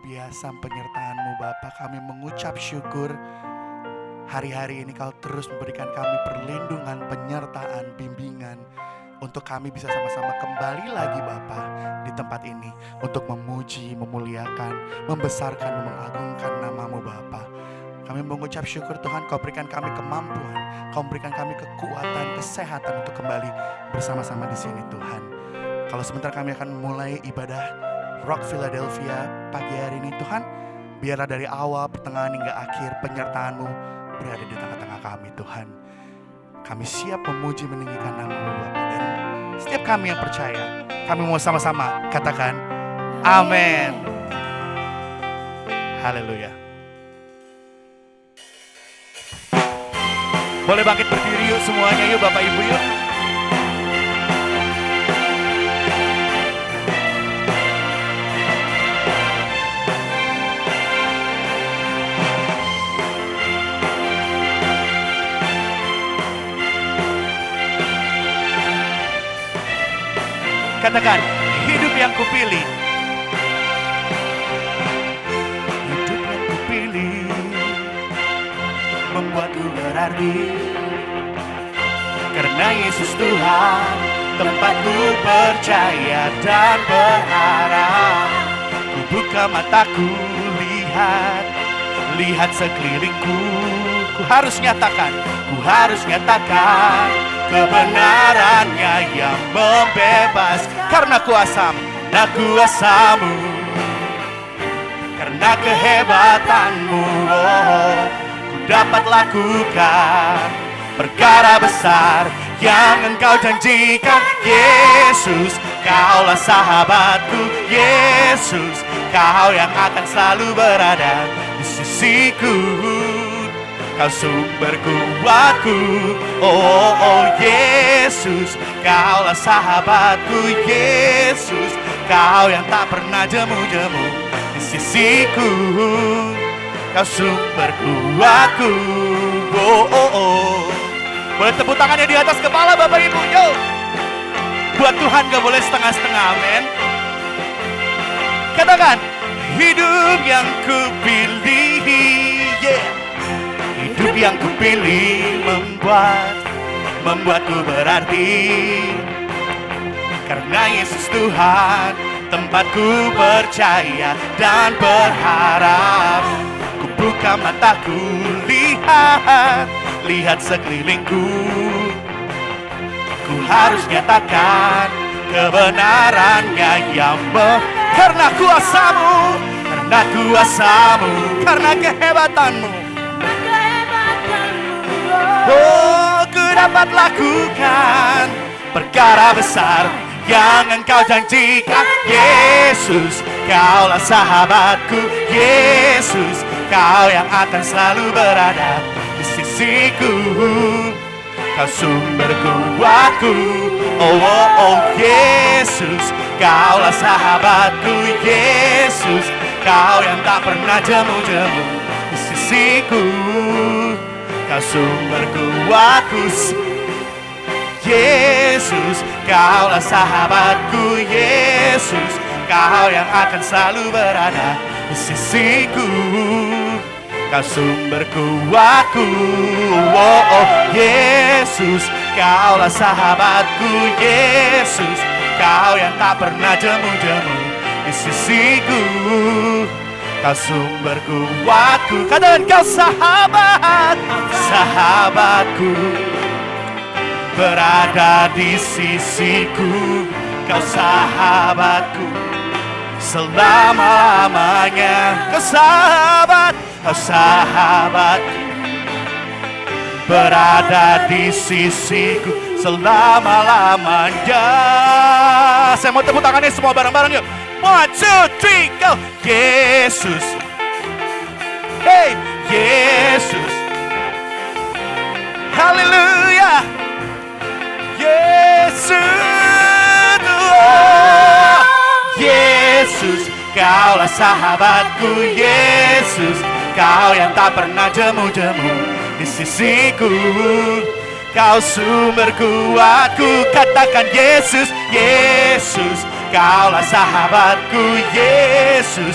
biasa penyertaan-Mu Bapa. Kami mengucap syukur hari-hari ini Kau terus memberikan kami perlindungan, penyertaan, bimbingan untuk kami bisa sama-sama kembali lagi Bapa di tempat ini untuk memuji, memuliakan, membesarkan, mengagungkan nama-Mu Bapa. Kami mengucap syukur Tuhan, Kau berikan kami kemampuan, Kau berikan kami kekuatan, kesehatan untuk kembali bersama-sama di sini Tuhan. Kalau sebentar kami akan mulai ibadah Rock Philadelphia pagi hari ini Tuhan, biarlah dari awal, pertengahan hingga akhir penyertaan-Mu berada di tengah-tengah kami Tuhan. Kami siap memuji meninggikan nama-Mu Bapa, dan setiap kami yang percaya, kami mau sama-sama katakan amin. Haleluya. Boleh bangkit berdiri yuk semuanya yuk Bapak Ibu yuk. Katakan, hidup yang kupilih. Hidup yang kupilih membuatku berarti. Karena Yesus Tuhan, tempatku percaya dan berharap. Ku buka mataku, lihat sekelilingku. Ku harus nyatakan kebenarannya yang membebas. Karena kuasamu, karena kehebatanmu, ku dapat lakukan perkara besar yang Engkau janjikan. Yesus, Kaulah sahabatku. Yesus, Kau yang akan selalu berada di sisiku. Kau sumber kuatku. Oh Yesus, Kaulah sahabatku. Yesus, Kau yang tak pernah jemu-jemu di sisiku. Kau sumber kuatku. Oh. Boleh tepuk tangannya di atas kepala Bapak Ibu, yo. Buat Tuhan gak boleh setengah-setengah, amin. Katakan, hidup yang kupilih, yeah. Hidup yang kupilih membuatku berarti. Karena Yesus Tuhan, tempatku percaya dan berharap. Ku buka mataku, lihat sekelilingku. Ku harus nyatakan kebenarannya yang karena kuasamu, karena kehebatanmu. Oh, ku dapat lakukan perkara besar yang Engkau janjikan. Yesus, Kaulah sahabatku. Yesus, Kau yang akan selalu berada di sisiku. Kau sumber kuatku. Oh Yesus, Kaulah sahabatku. Yesus, Kau yang tak pernah jemu-jemu di sisiku. Kau sumber kuatku. Yesus, Kaulah sahabatku. Yesus, Kau yang akan selalu berada di sisiku. Kau sumber kuatku. Oh Yesus, Kaulah sahabatku. Yesus, Kau yang tak pernah jemu-jemu di sisiku. Kau sumber kuatku. Katakan, Kau sahabatku, berada di sisiku. Kau sahabatku selama-lamanya. Kau sahabatku, berada di sisiku selama-lamanya. Saya mau tepuk tangannya semua bareng-bareng yuk. 1, 2, 3, go. Yesus, hey Yesus, haleluya. Yesus, oh. Yesus, Kaulah sahabatku. Yesus, Kau yang tak pernah jemu-jemu di sisiku. Kau sumber kuatku. Katakan Yesus, Yesus, Kaulah sahabatku. Yesus,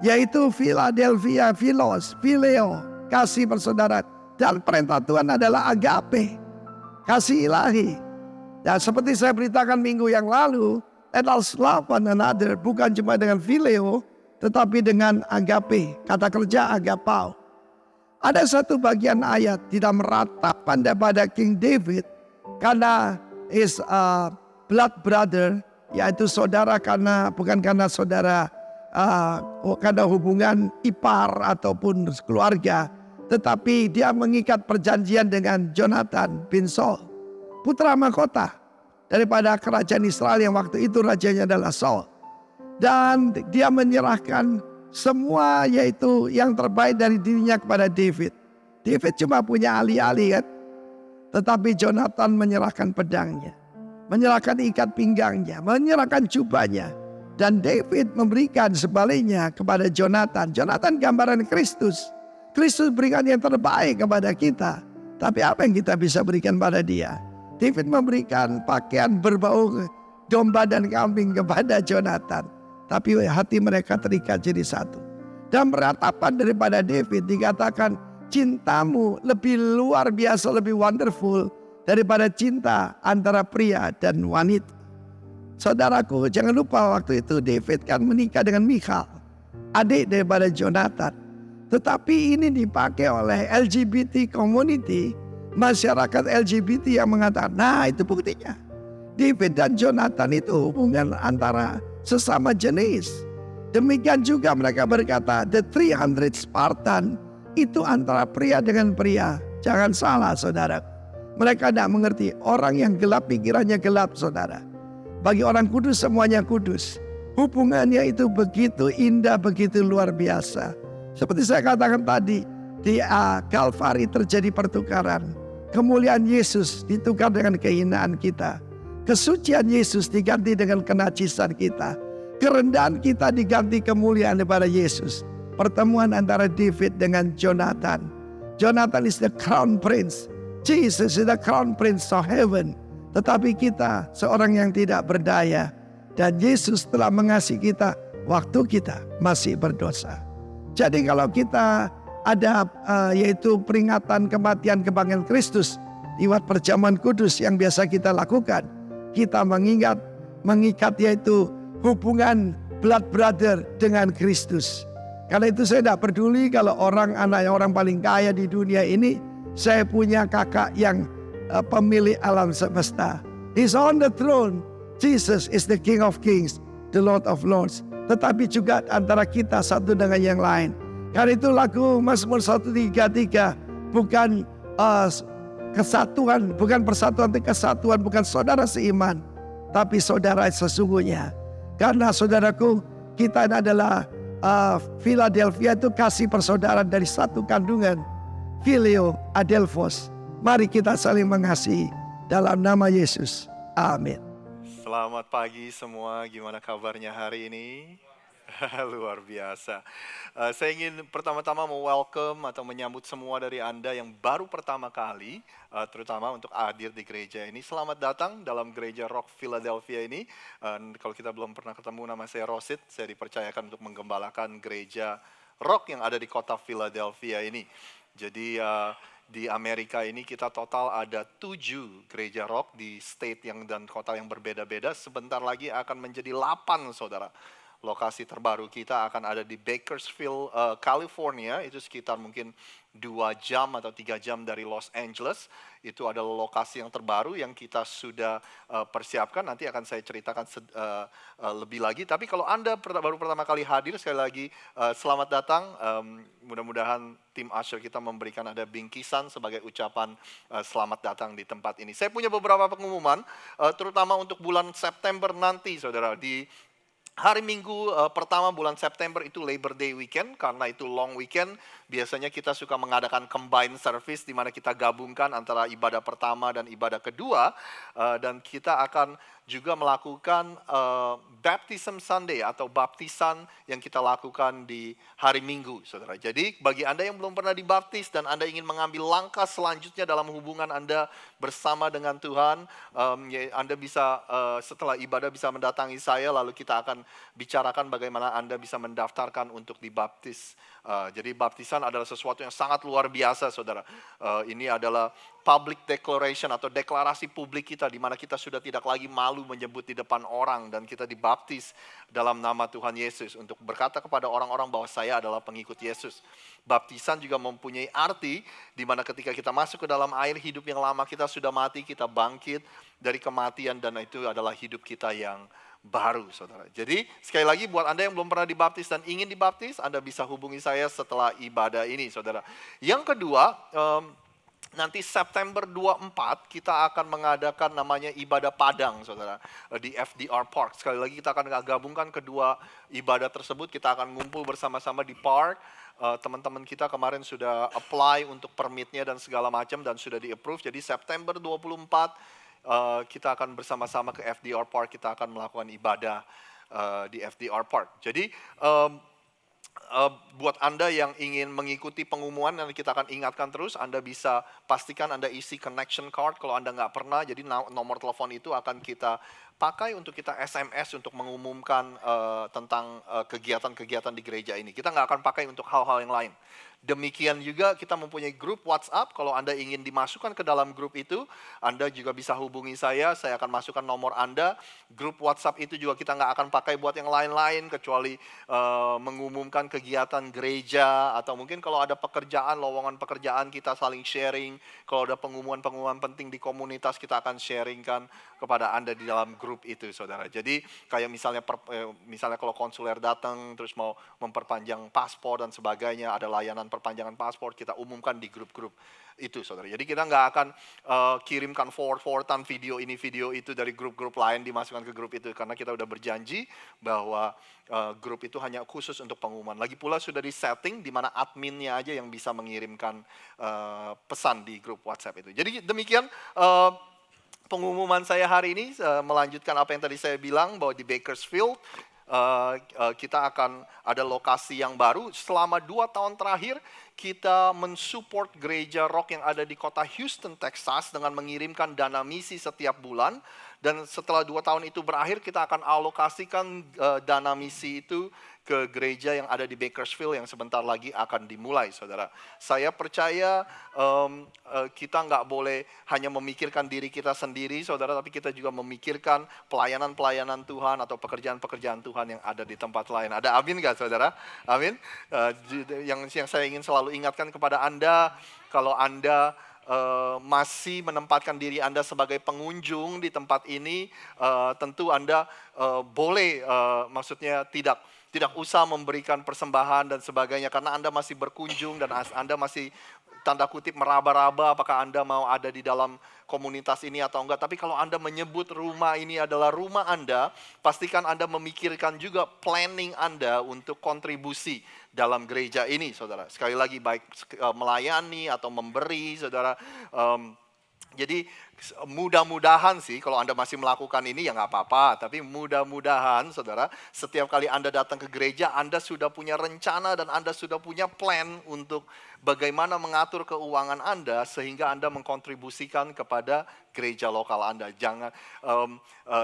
yaitu Philadelphia, Philos, Phileo, kasih persaudaraan. Dan perintah Tuhan adalah agape, kasih ilahi. Dan seperti saya beritakan minggu yang lalu, let us love one another, bukan cuma dengan Phileo, tetapi dengan agape, kata kerja agapao. Ada satu bagian ayat tidak meratapan pada King David, karena is a blood brother, yaitu saudara bukan karena saudara karena hubungan ipar ataupun keluarga, tetapi dia mengikat perjanjian dengan Jonathan bin Saul, putra mahkota daripada kerajaan Israel yang waktu itu rajanya adalah Saul. Dan dia menyerahkan semua yaitu yang terbaik dari dirinya kepada David. David cuma punya alih-alih kan. Tetapi Jonathan menyerahkan pedangnya, menyerahkan ikat pinggangnya, menyerahkan jubahnya. Dan David memberikan sebaliknya kepada Jonathan. Jonathan gambaran Kristus. Kristus berikan yang terbaik kepada kita. Tapi apa yang kita bisa berikan pada dia? David memberikan pakaian berbau domba dan kambing kepada Jonathan. Tapi hati mereka terikat jadi satu. Dan beratapan daripada David dikatakan, cintamu lebih luar biasa, lebih wonderful daripada cinta antara pria dan wanita. Saudaraku, jangan lupa waktu itu David kan menikah dengan Michal, adik daripada Jonathan. Tetapi ini dipakai oleh LGBT community, masyarakat LGBT yang mengatakan, nah itu buktinya. David dan Jonathan itu hubungan antara sesama jenis. Demikian juga mereka berkata, the 300 Spartan itu antara pria dengan pria. Jangan salah saudara. Mereka tidak mengerti, orang yang gelap pikirannya gelap saudara. Bagi orang kudus semuanya kudus. Hubungannya itu begitu indah, begitu luar biasa. Seperti saya katakan tadi, di Kalvari terjadi pertukaran. Kemuliaan Yesus ditukar dengan kehinaan kita. Kesucian Yesus diganti dengan kenajisan kita. Kerendahan kita diganti kemuliaan daripada Yesus. Pertemuan antara David dengan Jonathan. Jonathan is the crown prince. Jesus is the crown prince of heaven. Tetapi kita seorang yang tidak berdaya. Dan Yesus telah mengasihi kita waktu kita masih berdosa. Jadi kalau kita ada yaitu peringatan kematian kebangkitan Kristus lewat perjamuan kudus yang biasa kita lakukan. Kita mengikat yaitu hubungan blood brother dengan Kristus. Karena itu saya tidak peduli kalau anak orang paling kaya di dunia ini, saya punya kakak yang pemilik alam semesta. He's on the throne. Jesus is the King of Kings, the Lord of Lords. Tetapi juga antara kita satu dengan yang lain. Karena itu lagu Mazmur 133 bukan kesatuan, bukan persatuan, tapi kesatuan, bukan saudara seiman, tapi saudara sesungguhnya. Karena saudaraku, kita adalah Philadelphia itu kasih persaudaraan dari satu kandungan, Phileo Adelphos. Mari kita saling mengasihi dalam nama Yesus. Amin. Selamat pagi semua, gimana kabarnya hari ini? Luar biasa. Saya ingin pertama-tama welcome atau menyambut semua dari Anda yang baru pertama kali, terutama untuk hadir di gereja ini. Selamat datang dalam gereja Rock Philadelphia ini. Kalau kita belum pernah ketemu, nama saya Rosid. Saya dipercayakan untuk menggembalakan gereja Rock yang ada di kota Philadelphia ini. Jadi di Amerika ini kita total ada 7 gereja Rock di state dan kota yang berbeda-beda. Sebentar lagi akan menjadi 8, saudara. Lokasi terbaru kita akan ada di Bakersfield, California. Itu sekitar mungkin 2 jam atau 3 jam dari Los Angeles. Itu adalah lokasi yang terbaru yang kita sudah persiapkan. Nanti akan saya ceritakan lebih lagi. Tapi kalau Anda baru pertama kali hadir, sekali lagi selamat datang. Mudah-mudahan tim usher kita memberikan ada bingkisan sebagai ucapan selamat datang di tempat ini. Saya punya beberapa pengumuman, terutama untuk bulan September nanti, saudara. Di hari Minggu pertama bulan September itu Labor Day weekend, karena itu long weekend. Biasanya kita suka mengadakan combined service di mana kita gabungkan antara ibadah pertama dan ibadah kedua. Dan kita akan juga melakukan Baptism Sunday atau baptisan yang kita lakukan di hari Minggu, saudara. Jadi bagi Anda yang belum pernah dibaptis dan Anda ingin mengambil langkah selanjutnya dalam hubungan Anda bersama dengan Tuhan, Anda bisa setelah ibadah bisa mendatangi saya, lalu kita akan bicarakan bagaimana Anda bisa mendaftarkan untuk dibaptis. Jadi baptisan adalah sesuatu yang sangat luar biasa, saudara. Ini adalah public declaration atau deklarasi publik kita, di mana kita sudah tidak lagi malu menyebut di depan orang dan kita dibaptis dalam nama Tuhan Yesus untuk berkata kepada orang-orang bahwa saya adalah pengikut Yesus. Baptisan juga mempunyai arti di mana ketika kita masuk ke dalam air, hidup yang lama kita sudah mati, kita bangkit dari kematian dan itu adalah hidup kita yang baru, saudara. Jadi sekali lagi buat Anda yang belum pernah dibaptis dan ingin dibaptis, Anda bisa hubungi saya setelah ibadah ini, saudara. Yang kedua, nanti September 24 kita akan mengadakan namanya ibadah Padang, saudara, di FDR Park. Sekali lagi kita akan gabungkan kedua ibadah tersebut, kita akan ngumpul bersama-sama di park. Teman-teman kita kemarin sudah apply untuk permitnya dan segala macam dan sudah di-approve. Jadi September 24 kita akan bersama-sama ke FDR Park, kita akan melakukan ibadah di FDR Park. Jadi buat Anda yang ingin mengikuti pengumuman, nanti kita akan ingatkan terus, Anda bisa pastikan Anda isi connection card kalau Anda nggak pernah, jadi nomor telepon itu akan kita pakai untuk kita SMS untuk mengumumkan tentang kegiatan-kegiatan di gereja ini. Kita nggak akan pakai untuk hal-hal yang lain. Demikian juga kita mempunyai grup WhatsApp, kalau Anda ingin dimasukkan ke dalam grup itu, Anda juga bisa hubungi saya akan masukkan nomor Anda. Grup WhatsApp itu juga kita nggak akan pakai buat yang lain-lain, kecuali mengumumkan kegiatan gereja, atau mungkin kalau ada pekerjaan, lowongan pekerjaan kita saling sharing, kalau ada pengumuman-pengumuman penting di komunitas kita akan sharingkan kepada Anda di dalam grup itu, saudara. Jadi kayak misalnya kalau konsuler datang, terus mau memperpanjang paspor dan sebagainya, ada layanan perpanjangan paspor, kita umumkan di grup-grup itu, saudara. Jadi kita nggak akan kirimkan forward-forwardan video ini, video itu dari grup-grup lain dimasukkan ke grup itu, karena kita udah berjanji bahwa grup itu hanya khusus untuk pengumuman. Lagi pula sudah di-setting di mana adminnya aja yang bisa mengirimkan pesan di grup WhatsApp itu. Jadi demikian pengumuman saya hari ini, melanjutkan apa yang tadi saya bilang bahwa di Bakersfield kita akan ada lokasi yang baru. Selama 2 tahun terakhir kita mensupport gereja rock yang ada di kota Houston, Texas dengan mengirimkan dana misi setiap bulan. Dan setelah 2 tahun itu berakhir, kita akan alokasikan dana misi itu ke gereja yang ada di Bakersfield yang sebentar lagi akan dimulai, saudara. Saya percaya kita nggak boleh hanya memikirkan diri kita sendiri, saudara, tapi kita juga memikirkan pelayanan-pelayanan Tuhan atau pekerjaan-pekerjaan Tuhan yang ada di tempat lain. Ada amin nggak, saudara? Amin. Yang saya ingin selalu ingatkan kepada Anda, kalau Anda masih menempatkan diri Anda sebagai pengunjung di tempat ini, tentu Anda boleh, maksudnya tidak usah memberikan persembahan dan sebagainya, karena Anda masih berkunjung dan Anda masih tanda kutip meraba-raba apakah Anda mau ada di dalam komunitas ini atau enggak. Tapi kalau Anda menyebut rumah ini adalah rumah Anda, pastikan Anda memikirkan juga planning Anda untuk kontribusi dalam gereja ini, saudara. Sekali lagi, baik melayani atau memberi, saudara. Jadi mudah-mudahan sih kalau Anda masih melakukan ini ya nggak apa-apa. Tapi mudah-mudahan, saudara, setiap kali Anda datang ke gereja, Anda sudah punya rencana dan Anda sudah punya plan untuk bagaimana mengatur keuangan Anda sehingga Anda mengkontribusikan kepada gereja lokal Anda. Jangan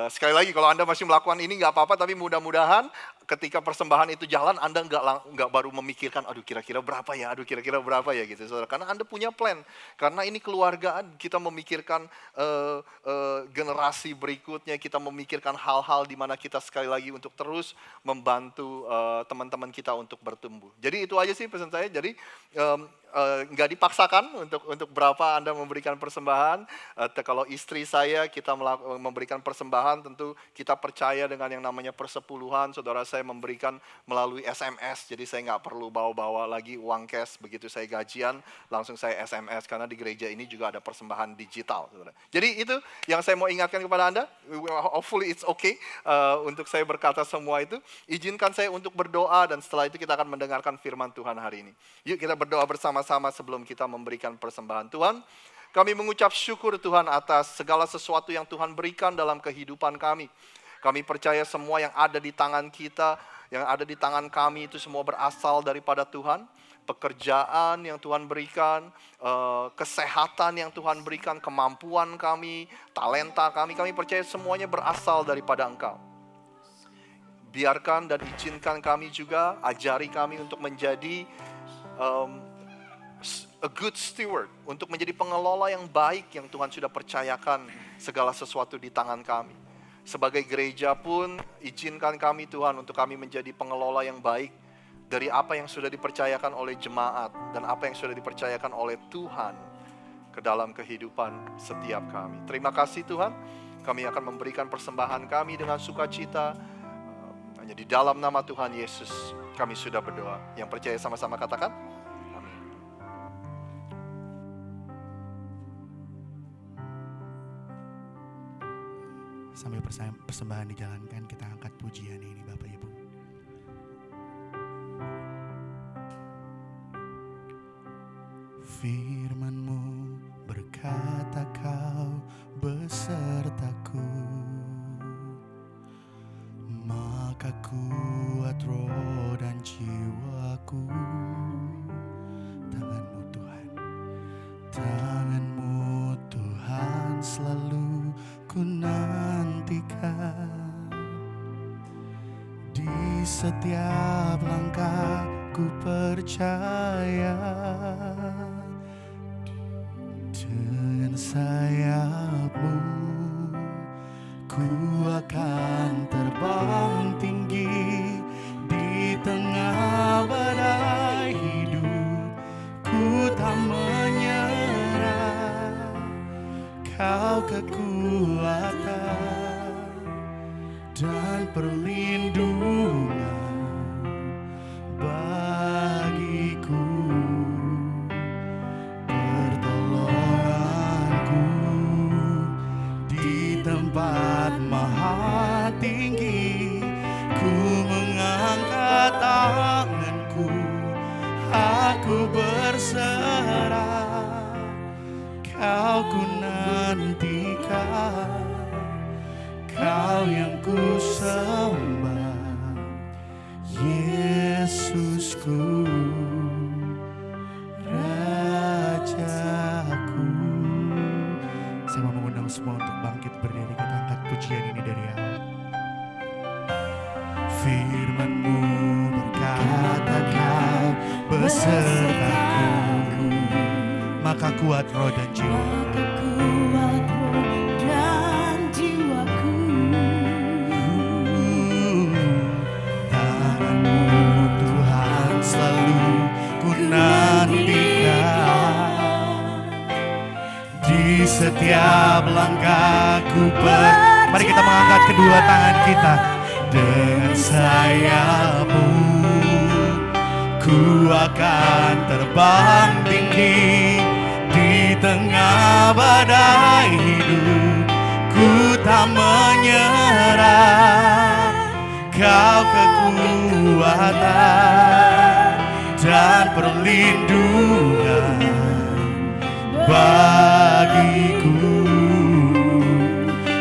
sekali lagi, kalau Anda masih melakukan ini nggak apa-apa, tapi mudah-mudahan ketika persembahan itu jalan, Anda nggak baru memikirkan, aduh kira-kira berapa ya gitu, saudara. Karena Anda punya plan. Karena ini keluargaan, kita memikirkan generasi berikutnya, kita memikirkan hal-hal di mana kita sekali lagi untuk terus membantu teman-teman kita untuk bertumbuh. Jadi itu aja sih pesan saya. Jadi nggak dipaksakan untuk berapa Anda memberikan persembahan. Kalau istri saya, kita memberikan persembahan, tentu kita percaya dengan yang namanya persepuluhan. Saudara, saya memberikan melalui SMS, jadi saya nggak perlu bawa-bawa lagi uang cash. Begitu saya gajian, langsung saya SMS, karena di gereja ini juga ada persembahan digital, saudara. Jadi itu yang saya mau ingatkan kepada Anda. Hopefully it's okay untuk saya berkata semua itu. Izinkan saya untuk berdoa, dan setelah itu kita akan mendengarkan firman Tuhan hari ini. Yuk kita berdoa bersama-sama. bersama-sama sebelum kita memberikan persembahan. Tuhan, kami mengucap syukur Tuhan atas segala sesuatu yang Tuhan berikan dalam kehidupan kami. Kami percaya semua yang ada di tangan kita, yang ada di tangan kami itu semua berasal daripada Tuhan. Pekerjaan yang Tuhan berikan, kesehatan yang Tuhan berikan, kemampuan kami, talenta kami percaya semuanya berasal daripada Engkau. Biarkan dan izinkan kami juga, ajari kami untuk menjadi a good steward, untuk menjadi pengelola yang baik yang Tuhan sudah percayakan segala sesuatu di tangan kami. Sebagai gereja pun, izinkan kami Tuhan untuk kami menjadi pengelola yang baik dari apa yang sudah dipercayakan oleh jemaat dan apa yang sudah dipercayakan oleh Tuhan ke dalam kehidupan setiap kami. Terima kasih Tuhan, kami akan memberikan persembahan kami dengan sukacita. Hanya di dalam nama Tuhan Yesus kami sudah berdoa. Yang percaya sama-sama katakan, amin. Sambil persembahan dijalankan, kita angkat pujian ini Bapak Ibu. Firman-Mu berkata Kau besertaku, maka kuat roh dan jiwaku. Tangan-Mu Tuhan, Tangan-Mu Tuhan selalu ku nantikan. Di setiap langkah ku percaya, dengan sayap-Mu ku akan terbang tinggi. Di tengah badai hidup ku tak menyerah. Kau kekuatan dan perlindungan bagiku, pertolonganku di tempat maha tinggi. Ku mengangkat tanganku, aku berserah. Kau ku nantikan, Kau yang ku sembah, Yesusku, Rajaku. Saya mau mengundang semua untuk bangkit berdiri, kita angkat pujian ini dari awal. Firman-Mu berkata Kau besertaku, maka kuat roh dan jiwa. Tangan-Mu Tuhan selalu ku nantikan. Di setiap langkahku mari kita mengangkat kedua tangan kita. Dengan sayap-Mu ku akan terbang tinggi. Di tengah badai hidup ku tak menyerah. Kau kekuatan dan perlindungan bagiku,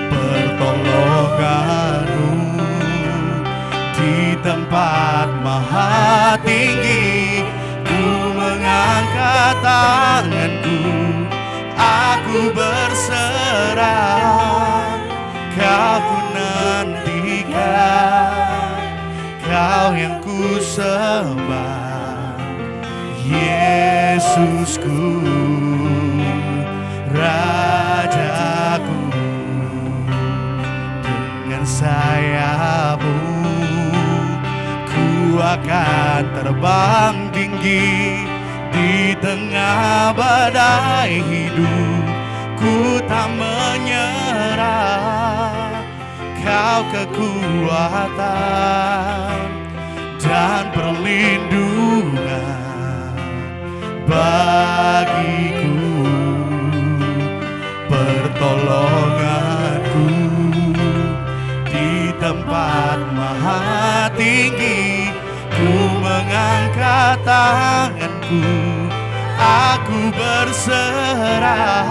pertolongan-Mu di tempat maha tinggi. Ku mengangkat tanganku, aku berserah. Kau ku nantikan, Kau yang ku sembah, Yesusku, Rajaku. Dengan sayap-Mu ku akan terbang tinggi. Di tengah badai hidup ku tak menyerah. Kau kekuatan dan perlindungan bagiku, pertolonganku di tempat maha tinggi. Ku mengangkat tanganku, Aku berserah,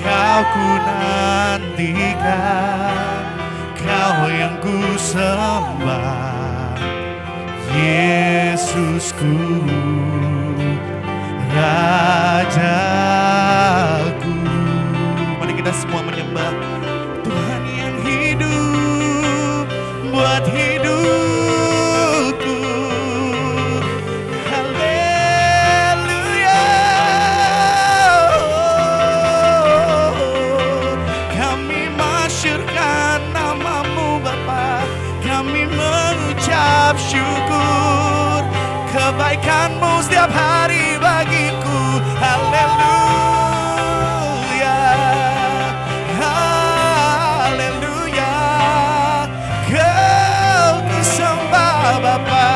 Kau ku nantikan, Kau yang ku sembah, Yesusku, Rajaku. Mari kita semua menyembah Tuhan yang hidup buat hidupku. Haleluya. Kami masyurkan namamu Bapa, kami mengucap syukur kebaikanmu setiap hari bagiku. Haleluya, haleluya. Kau ku sembah Bapa,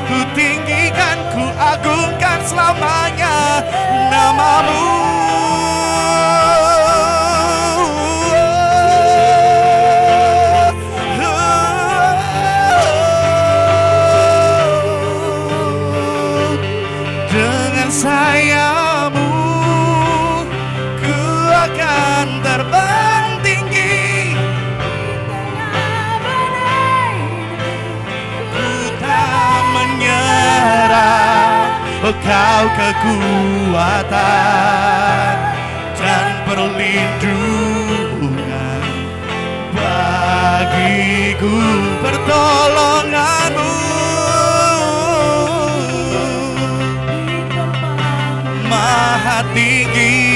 ku tinggikan, ku agungkan selamanya namamu. Dengan sayapmu ku akan terbang tinggi, ku tak menyerah. Kau kekuatan dan perlindungan bagiku, pertolonganmu maha tinggi.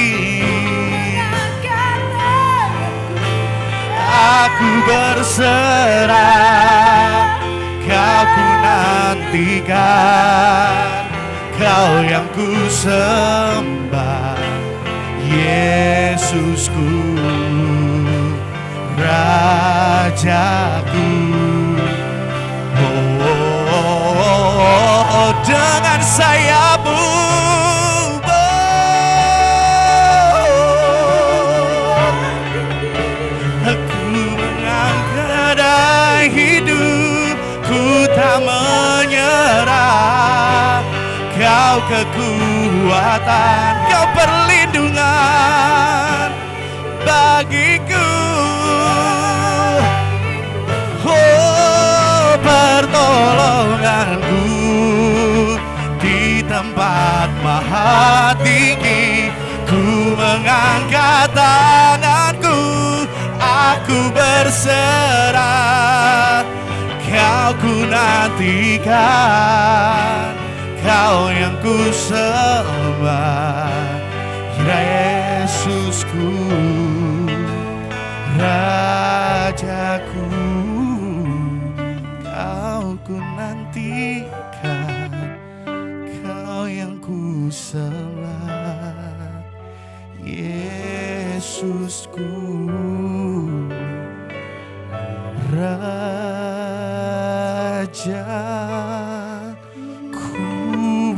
Aku berserah, Kau ku nantikan, Kau yang ku sembah, Yesusku, Rajaku. Oh, dengan sayapmu aku mengangkat hidup, ku tak menyerah. Kau kekuatan, Kau perlindungan bagiku. Oh, pertolonganku di tempat maha tinggi. Ku mengangkat tanganku, aku berserah. Kau ku nantikan, Kau yang ku sembah, Yesusku, Rajaku. Kau ku nantikan, Kau yang ku sembah, Yesusku, Rajaku.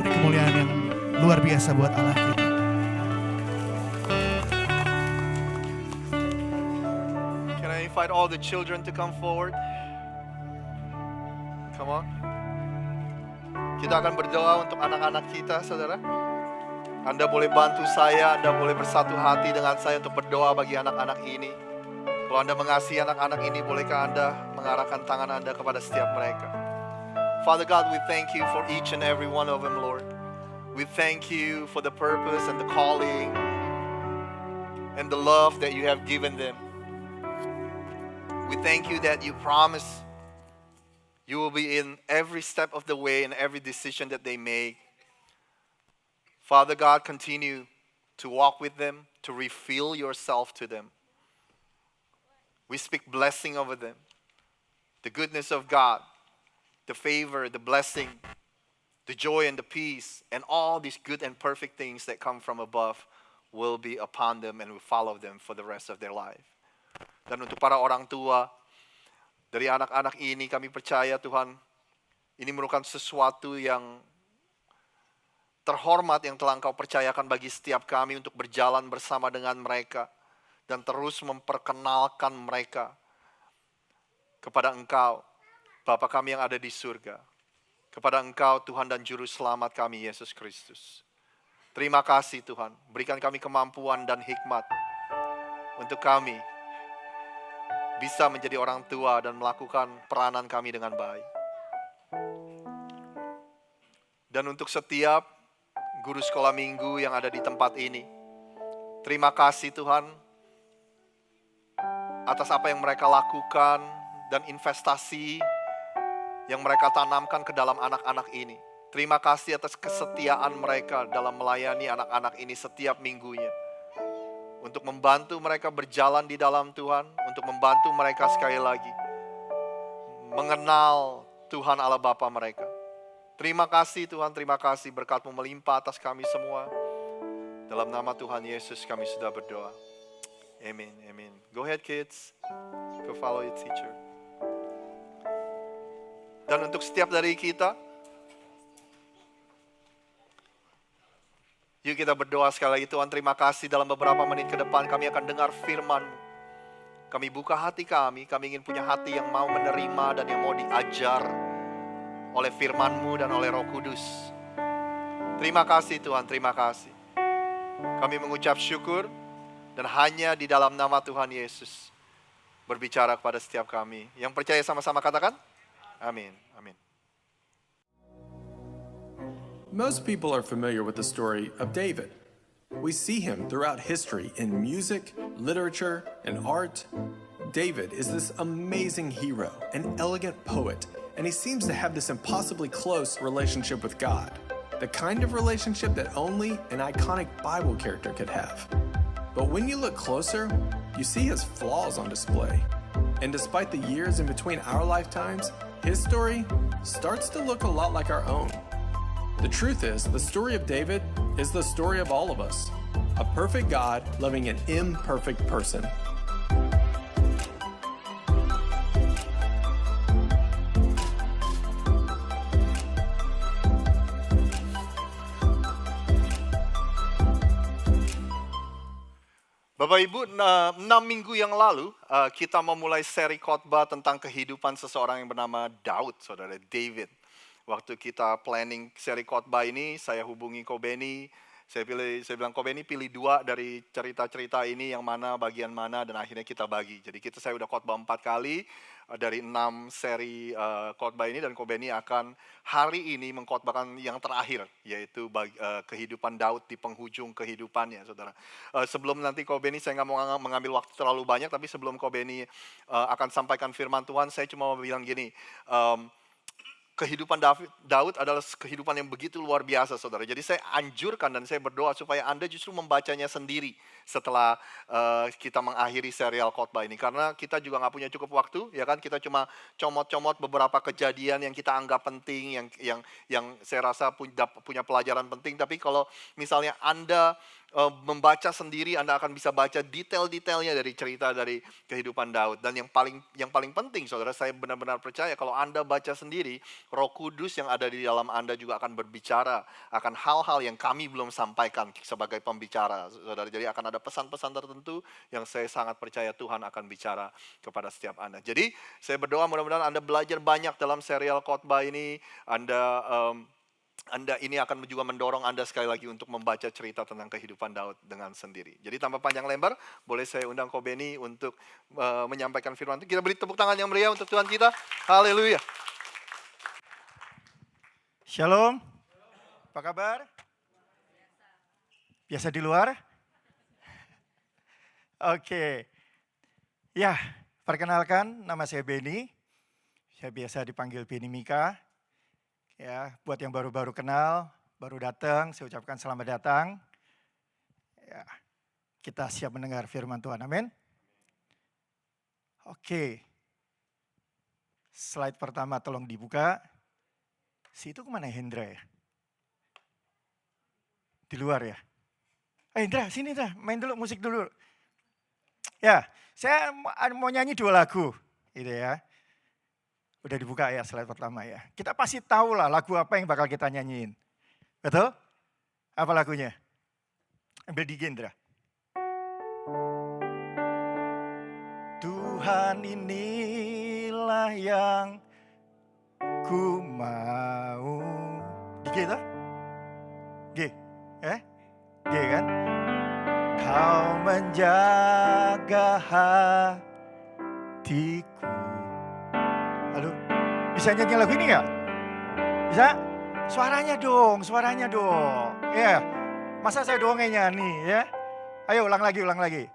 Beri kemuliaan yang luar biasa buat Allah kita. Can I invite all the children to come forward? Come on. Kita akan berdoa untuk anak-anak kita, saudara. Anda boleh bantu saya, Anda boleh bersatu hati dengan saya untuk berdoa bagi anak-anak ini. Kalau Anda mengasihi anak-anak ini, bolehkah Anda mengarahkan tangan Anda kepada setiap mereka? Father God, we thank you for each and every one of them, Lord. We thank you for the purpose and the calling and the love that you have given them. We thank you that you promise you will be in every step of the way and every decision that they make. Father God, continue to walk with them, to reveal yourself to them. We speak blessing over them. The goodness of God, the favor, the blessing, the joy and the peace, and all these good and perfect things that come from above will be upon them and will follow them for the rest of their life. Dan untuk para orang tua, dari anak-anak ini kami percaya Tuhan, ini merupakan sesuatu yang terhormat yang telah Engkau percayakan bagi setiap kami untuk berjalan bersama dengan mereka dan terus memperkenalkan mereka kepada Engkau, Bapa kami yang ada di surga, kepada Engkau Tuhan dan Juru Selamat kami Yesus Kristus. Terima kasih Tuhan, berikan kami kemampuan dan hikmat untuk kami bisa menjadi orang tua dan melakukan peranan kami dengan baik. Dan untuk setiap guru sekolah minggu yang ada di tempat ini, terima kasih Tuhan atas apa yang mereka lakukan dan investasi yang mereka tanamkan ke dalam anak-anak ini. Terima kasih atas kesetiaan mereka dalam melayani anak-anak ini setiap minggunya. Untuk membantu mereka berjalan di dalam Tuhan, untuk membantu mereka sekali lagi mengenal Tuhan Allah Bapa mereka. Terima kasih Tuhan, terima kasih berkat-Mu melimpah atas kami semua. Dalam nama Tuhan Yesus kami sudah berdoa. Amin, amin. Go ahead kids, go follow your teacher. Dan untuk setiap dari kita, yuk kita berdoa sekali lagi. Tuhan terima kasih, dalam beberapa menit ke depan kami akan dengar firman-Mu. Kami buka hati kami ingin punya hati yang mau menerima dan yang mau diajar oleh firman-Mu dan oleh Roh Kudus. Terima kasih Tuhan, terima kasih. Kami mengucap syukur dan hanya di dalam nama Tuhan Yesus berbicara kepada setiap kami. Yang percaya sama-sama katakan, amin, amin. Most people are familiar with the story of David. We see him throughout history in music, literature, and art. David is this amazing hero, an elegant poet, and he seems to have this impossibly close relationship with God. The kind of relationship that only an iconic Bible character could have. But when you look closer, you see his flaws on display. And despite the years in between our lifetimes, his story starts to look a lot like our own. The truth is, the story of David is the story of all of us. A perfect God loving an imperfect person. Bapak Ibu, 6 minggu yang lalu kita memulai seri khotbah tentang kehidupan seseorang yang bernama Daud, saudara David. Waktu kita planning seri khotbah ini, saya hubungi Ko Benny. Saya bilang, Ko Benny pilih 2 dari cerita-cerita ini, yang mana, bagian mana, dan akhirnya kita bagi. Jadi saya udah khotbah 4 kali dari 6 seri khotbah ini, dan Ko Benny akan hari ini mengkhotbahkan yang terakhir, yaitu kehidupan Daud di penghujung kehidupannya, saudara. Sebelum nanti Ko Benny, saya nggak mau mengambil waktu terlalu banyak, tapi sebelum Ko Benny akan sampaikan firman Tuhan, saya cuma mau bilang gini, kehidupan Daud adalah kehidupan yang begitu luar biasa, saudara. Jadi saya anjurkan dan saya berdoa supaya Anda justru membacanya sendiri setelah kita mengakhiri serial khotbah ini. Karena kita juga nggak punya cukup waktu, ya kan? Kita cuma comot-comot beberapa kejadian yang kita anggap penting, yang saya rasa punya pelajaran penting. Tapi kalau misalnya Anda membaca sendiri, Anda akan bisa baca detail-detailnya dari cerita dari kehidupan Daud. Dan yang paling penting, saudara, saya benar-benar percaya kalau Anda baca sendiri, Roh Kudus yang ada di dalam Anda juga akan berbicara akan hal-hal yang kami belum sampaikan sebagai pembicara, saudara. Jadi akan ada pesan-pesan tertentu yang saya sangat percaya Tuhan akan bicara kepada setiap Anda. Jadi saya berdoa mudah-mudahan Anda belajar banyak dalam serial khotbah ini. Anda ini akan juga mendorong Anda sekali lagi untuk membaca cerita tentang kehidupan Daud dengan sendiri. Jadi tanpa panjang lebar, boleh saya undang Ko Benny untuk menyampaikan firman itu. Kita beri tepuk tangan yang meriah untuk Tuhan kita. Haleluya. Shalom. Apa kabar? Biasa di luar? Oke. Ya, perkenalkan nama saya Benny. Saya biasa dipanggil Benny Mika. Ya, buat yang baru-baru kenal, baru datang, saya ucapkan selamat datang. Ya, kita siap mendengar firman Tuhan, amin. Oke, slide pertama tolong dibuka. Si itu kemana Hendra ya? Di luar ya? Hendra, sini Hendra, main dulu, musik dulu. Ya, saya mau nyanyi 2 lagu, gitu ya. Udah dibuka ya slide pertama ya. Kita pasti tahu lah lagu apa yang bakal kita nyanyiin. Betul? Apa lagunya? Ambil di Gendra. Tuhan inilah yang ku mau. Di G itu? G. Iya kan? Kau menjaga hatiku. Halo, bisa nyanyi lagu ini nggak? Bisa? Suaranya dong, suaranya dong. Ya, masa saya doang yang nyanyi ya? Ayo ulang lagi, ulang lagi.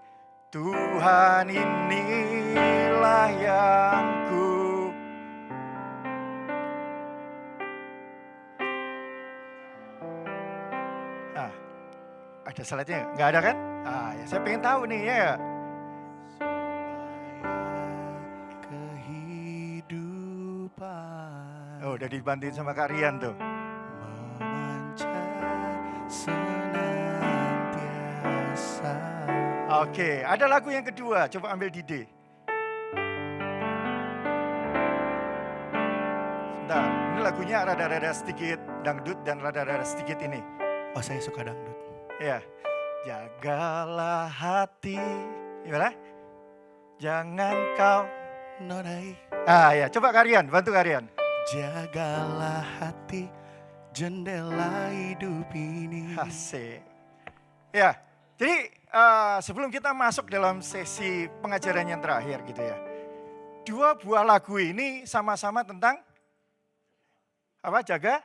Tuhan inilah yang ku. Ah, ada slide-nya nggak? Nggak ada kan? Ah, ya saya pengen tahu nih ya. Kehidupan Oh, udah dibantuin sama Kak Rian tuh. memancar senantiasa. Oke, ada lagu yang kedua. Coba ambil di D. Sebentar, ini lagunya rada-rada sedikit dangdut dan rada-rada sedikit ini. Oh, saya suka dangdut. Ya, jagalah hati. Gimana? Jangan kau. Nodai. Ah ya, coba Karian, bantu Karian. Jagalah hati, jendela hidup ini. Asik. Ya, jadi sebelum kita masuk dalam sesi pengajaran yang terakhir gitu ya. Dua buah lagu ini sama-sama tentang apa? Jaga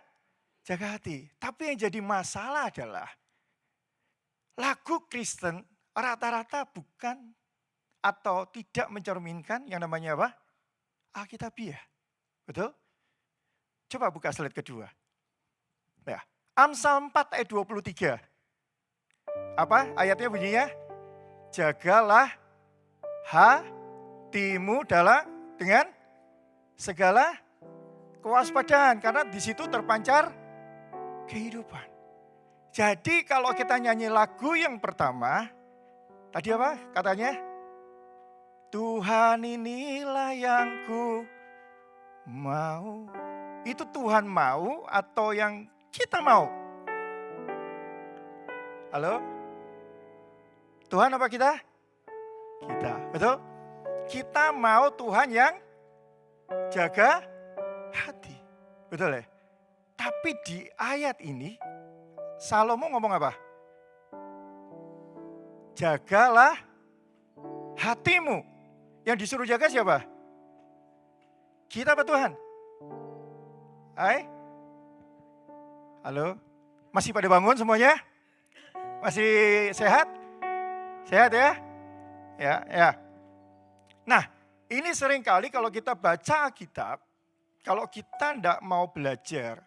hati. Tapi yang jadi masalah adalah lagu Kristen rata-rata bukan atau tidak mencerminkan yang namanya apa? Alkitabiah. Betul? Coba buka slide kedua. Ya, Amsal 4 ayat 23. Apa ayatnya bunyinya? Jagalah hatimu dengan segala kewaspadaan. Karena di situ terpancar kehidupan. Jadi kalau kita nyanyi lagu yang pertama, tadi apa katanya? Tuhan inilah yang ku mau. Itu Tuhan mau atau yang kita mau? Halo? Tuhan apa kita? Kita, betul? Kita mau Tuhan yang jaga hati. Betul ya? Tapi di ayat ini, Salomo ngomong apa? Jagalah hatimu. Yang disuruh jaga siapa? Kita apa Tuhan? Hai? Halo? Masih pada bangun semuanya? Masih sehat? Sehat ya? Ya. Nah, ini sering kali kalau kita baca Alkitab, kalau kita tidak mau belajar,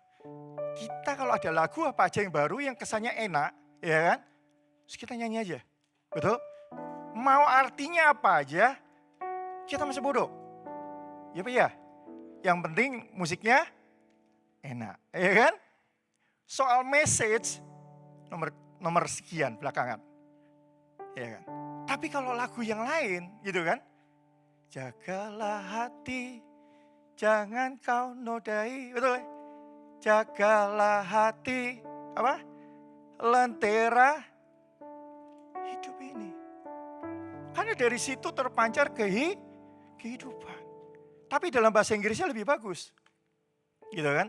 kita kalau ada lagu apa aja yang baru yang kesannya enak, ya kan? Terus kita nyanyi aja. Betul? Mau artinya apa aja, kita masih bodoh. Ya Pak ya? Yang penting musiknya enak, ya kan? Soal message nomor sekian belakangan. Ya kan? Tapi kalau lagu yang lain gitu kan? Jagalah hati, jangan kau nodai, betul? Jagalah hati, apa? Lentera hidup ini. Karena dari situ terpancar kehidupan. Tapi dalam bahasa Inggrisnya lebih bagus. Gitu kan?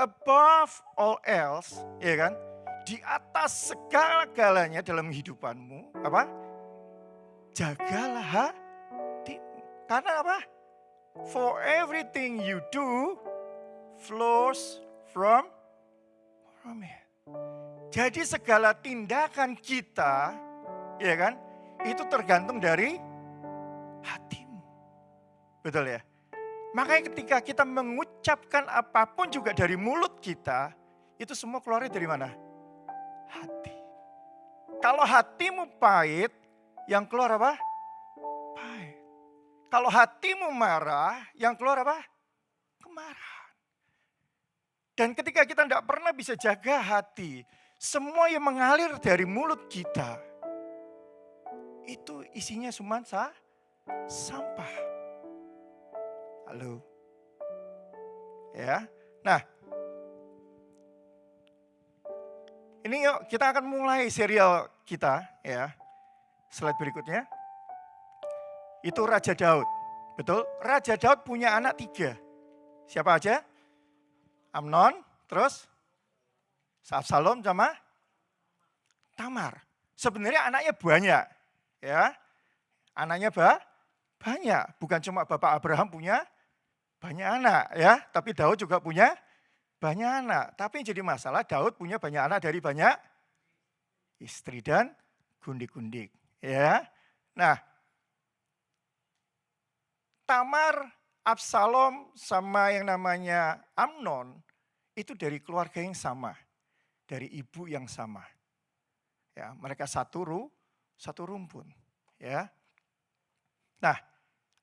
Above all else, ya kan? Di atas segala-galanya dalam kehidupanmu, apa? Jagalah hatimu. Karena apa? For everything you do flows from it. Jadi segala tindakan kita, ya kan? Itu tergantung dari hatimu. Betul ya? Makanya ketika kita mengucapkan apapun juga dari mulut kita, itu semua keluarnya dari mana? Hati. Kalau hatimu pahit, yang keluar apa? Pahit. Kalau hatimu marah, yang keluar apa? Kemarahan. Dan ketika kita tidak pernah bisa jaga hati, semua yang mengalir dari mulut kita, itu isinya cuma sampah. Halo. Ya. Nah. Ini yuk kita akan mulai serial kita ya. Slide berikutnya. Itu Raja Daud. Betul? Raja Daud punya anak 3. Siapa aja? Amnon, terus Absalom sama Tamar. Sebenarnya anaknya banyak, ya. Anaknya banyak, bukan cuma Bapak Abraham punya banyak anak, ya, tapi Daud juga punya banyak anak. Tapi yang jadi masalah Daud punya banyak anak dari banyak istri dan gundik-gundik, ya. Nah, Tamar, Absalom sama yang namanya Amnon itu dari keluarga yang sama, dari ibu yang sama. Ya, mereka satu rumpun, ya. Nah,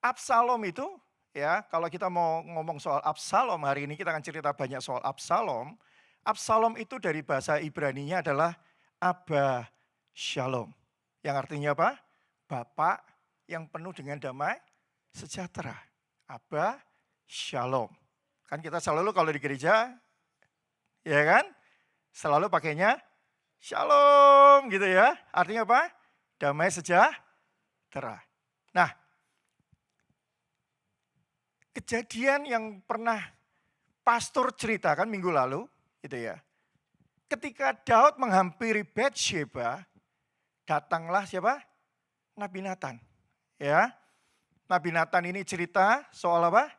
Absalom itu, ya, kalau kita mau ngomong soal Absalom hari ini kita akan cerita banyak soal Absalom. Absalom itu dari bahasa Ibrani-nya adalah Abba Shalom. Yang artinya apa? Bapak yang penuh dengan damai sejahtera. Abba Shalom. Kan kita selalu kalau di gereja, ya kan? Selalu pakainya Shalom gitu ya. Artinya apa? Damai sejahtera. Nah, kejadian yang pernah pastor ceritakan minggu lalu, gitu ya. Ketika Daud menghampiri Batsheba, datanglah siapa? Nabi Nathan. Ya. Nabi Nathan ini cerita soal apa?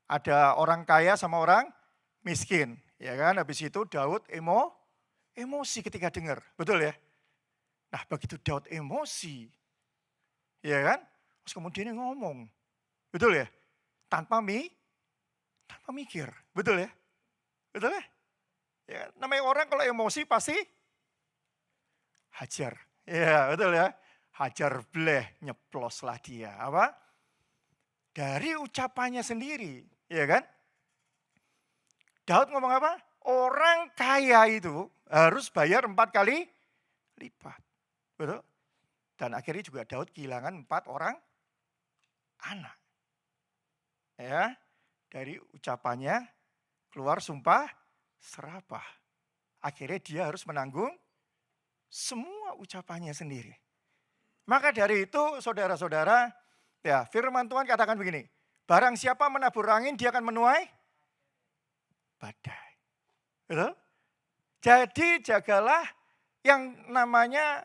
Ada orang kaya sama orang miskin, ya kan? Habis itu Daud emosi ketika dengar, betul ya? Nah, begitu Daud emosi, ya kan? Terus kemudian dia ngomong, betul ya? Tanpa mikir, betul ya? Betul ya? Ya, namanya orang kalau emosi pasti hajar, ya betul ya? Hajar bleh, nyeploslah dia, apa? Dari ucapannya sendiri, ya kan? Daud ngomong apa? Orang kaya itu harus bayar 4 kali lipat. Betul? Dan akhirnya juga Daud kehilangan 4 orang anak. Ya, dari ucapannya keluar sumpah serapah. Akhirnya dia harus menanggung semua ucapannya sendiri. Maka dari itu saudara-saudara, ya firman Tuhan katakan begini, barang siapa menabur angin dia akan menuai badai. Betul? Jadi jagalah yang namanya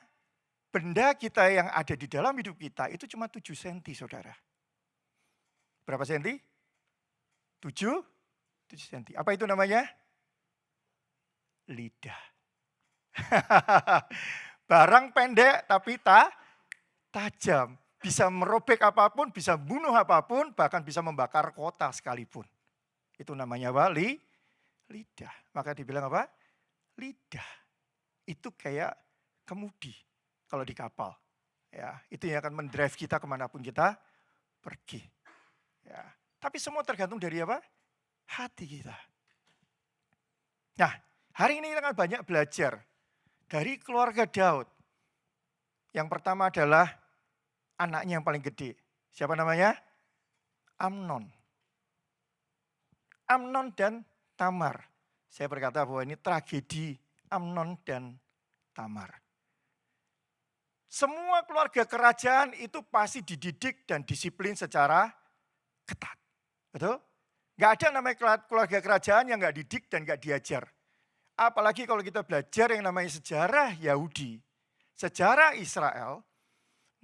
benda kita yang ada di dalam hidup kita itu cuma 7 senti saudara. Berapa senti? 7 senti. Apa itu namanya? Lidah. Barang pendek tapi tajam. Bisa merobek apapun, bisa bunuh apapun, bahkan bisa membakar kota sekalipun. Itu namanya apa? Lidah. Maka dibilang apa? Lidah. Itu kayak kemudi kalau di kapal. Ya, itu yang akan mendrive kita kemanapun kita pergi. Ya, tapi semua tergantung dari apa? Hati kita. Nah, hari ini kita akan banyak belajar dari keluarga Daud. Yang pertama adalah anaknya yang paling gede. Siapa namanya? Amnon. Amnon dan Tamar. Saya berkata bahwa ini tragedi Amnon dan Tamar. Semua keluarga kerajaan itu pasti dididik dan disiplin secara ketat. Betul? Gak ada namanya keluarga kerajaan yang gak didik dan gak diajar. Apalagi kalau kita belajar yang namanya sejarah Yahudi. Sejarah Israel,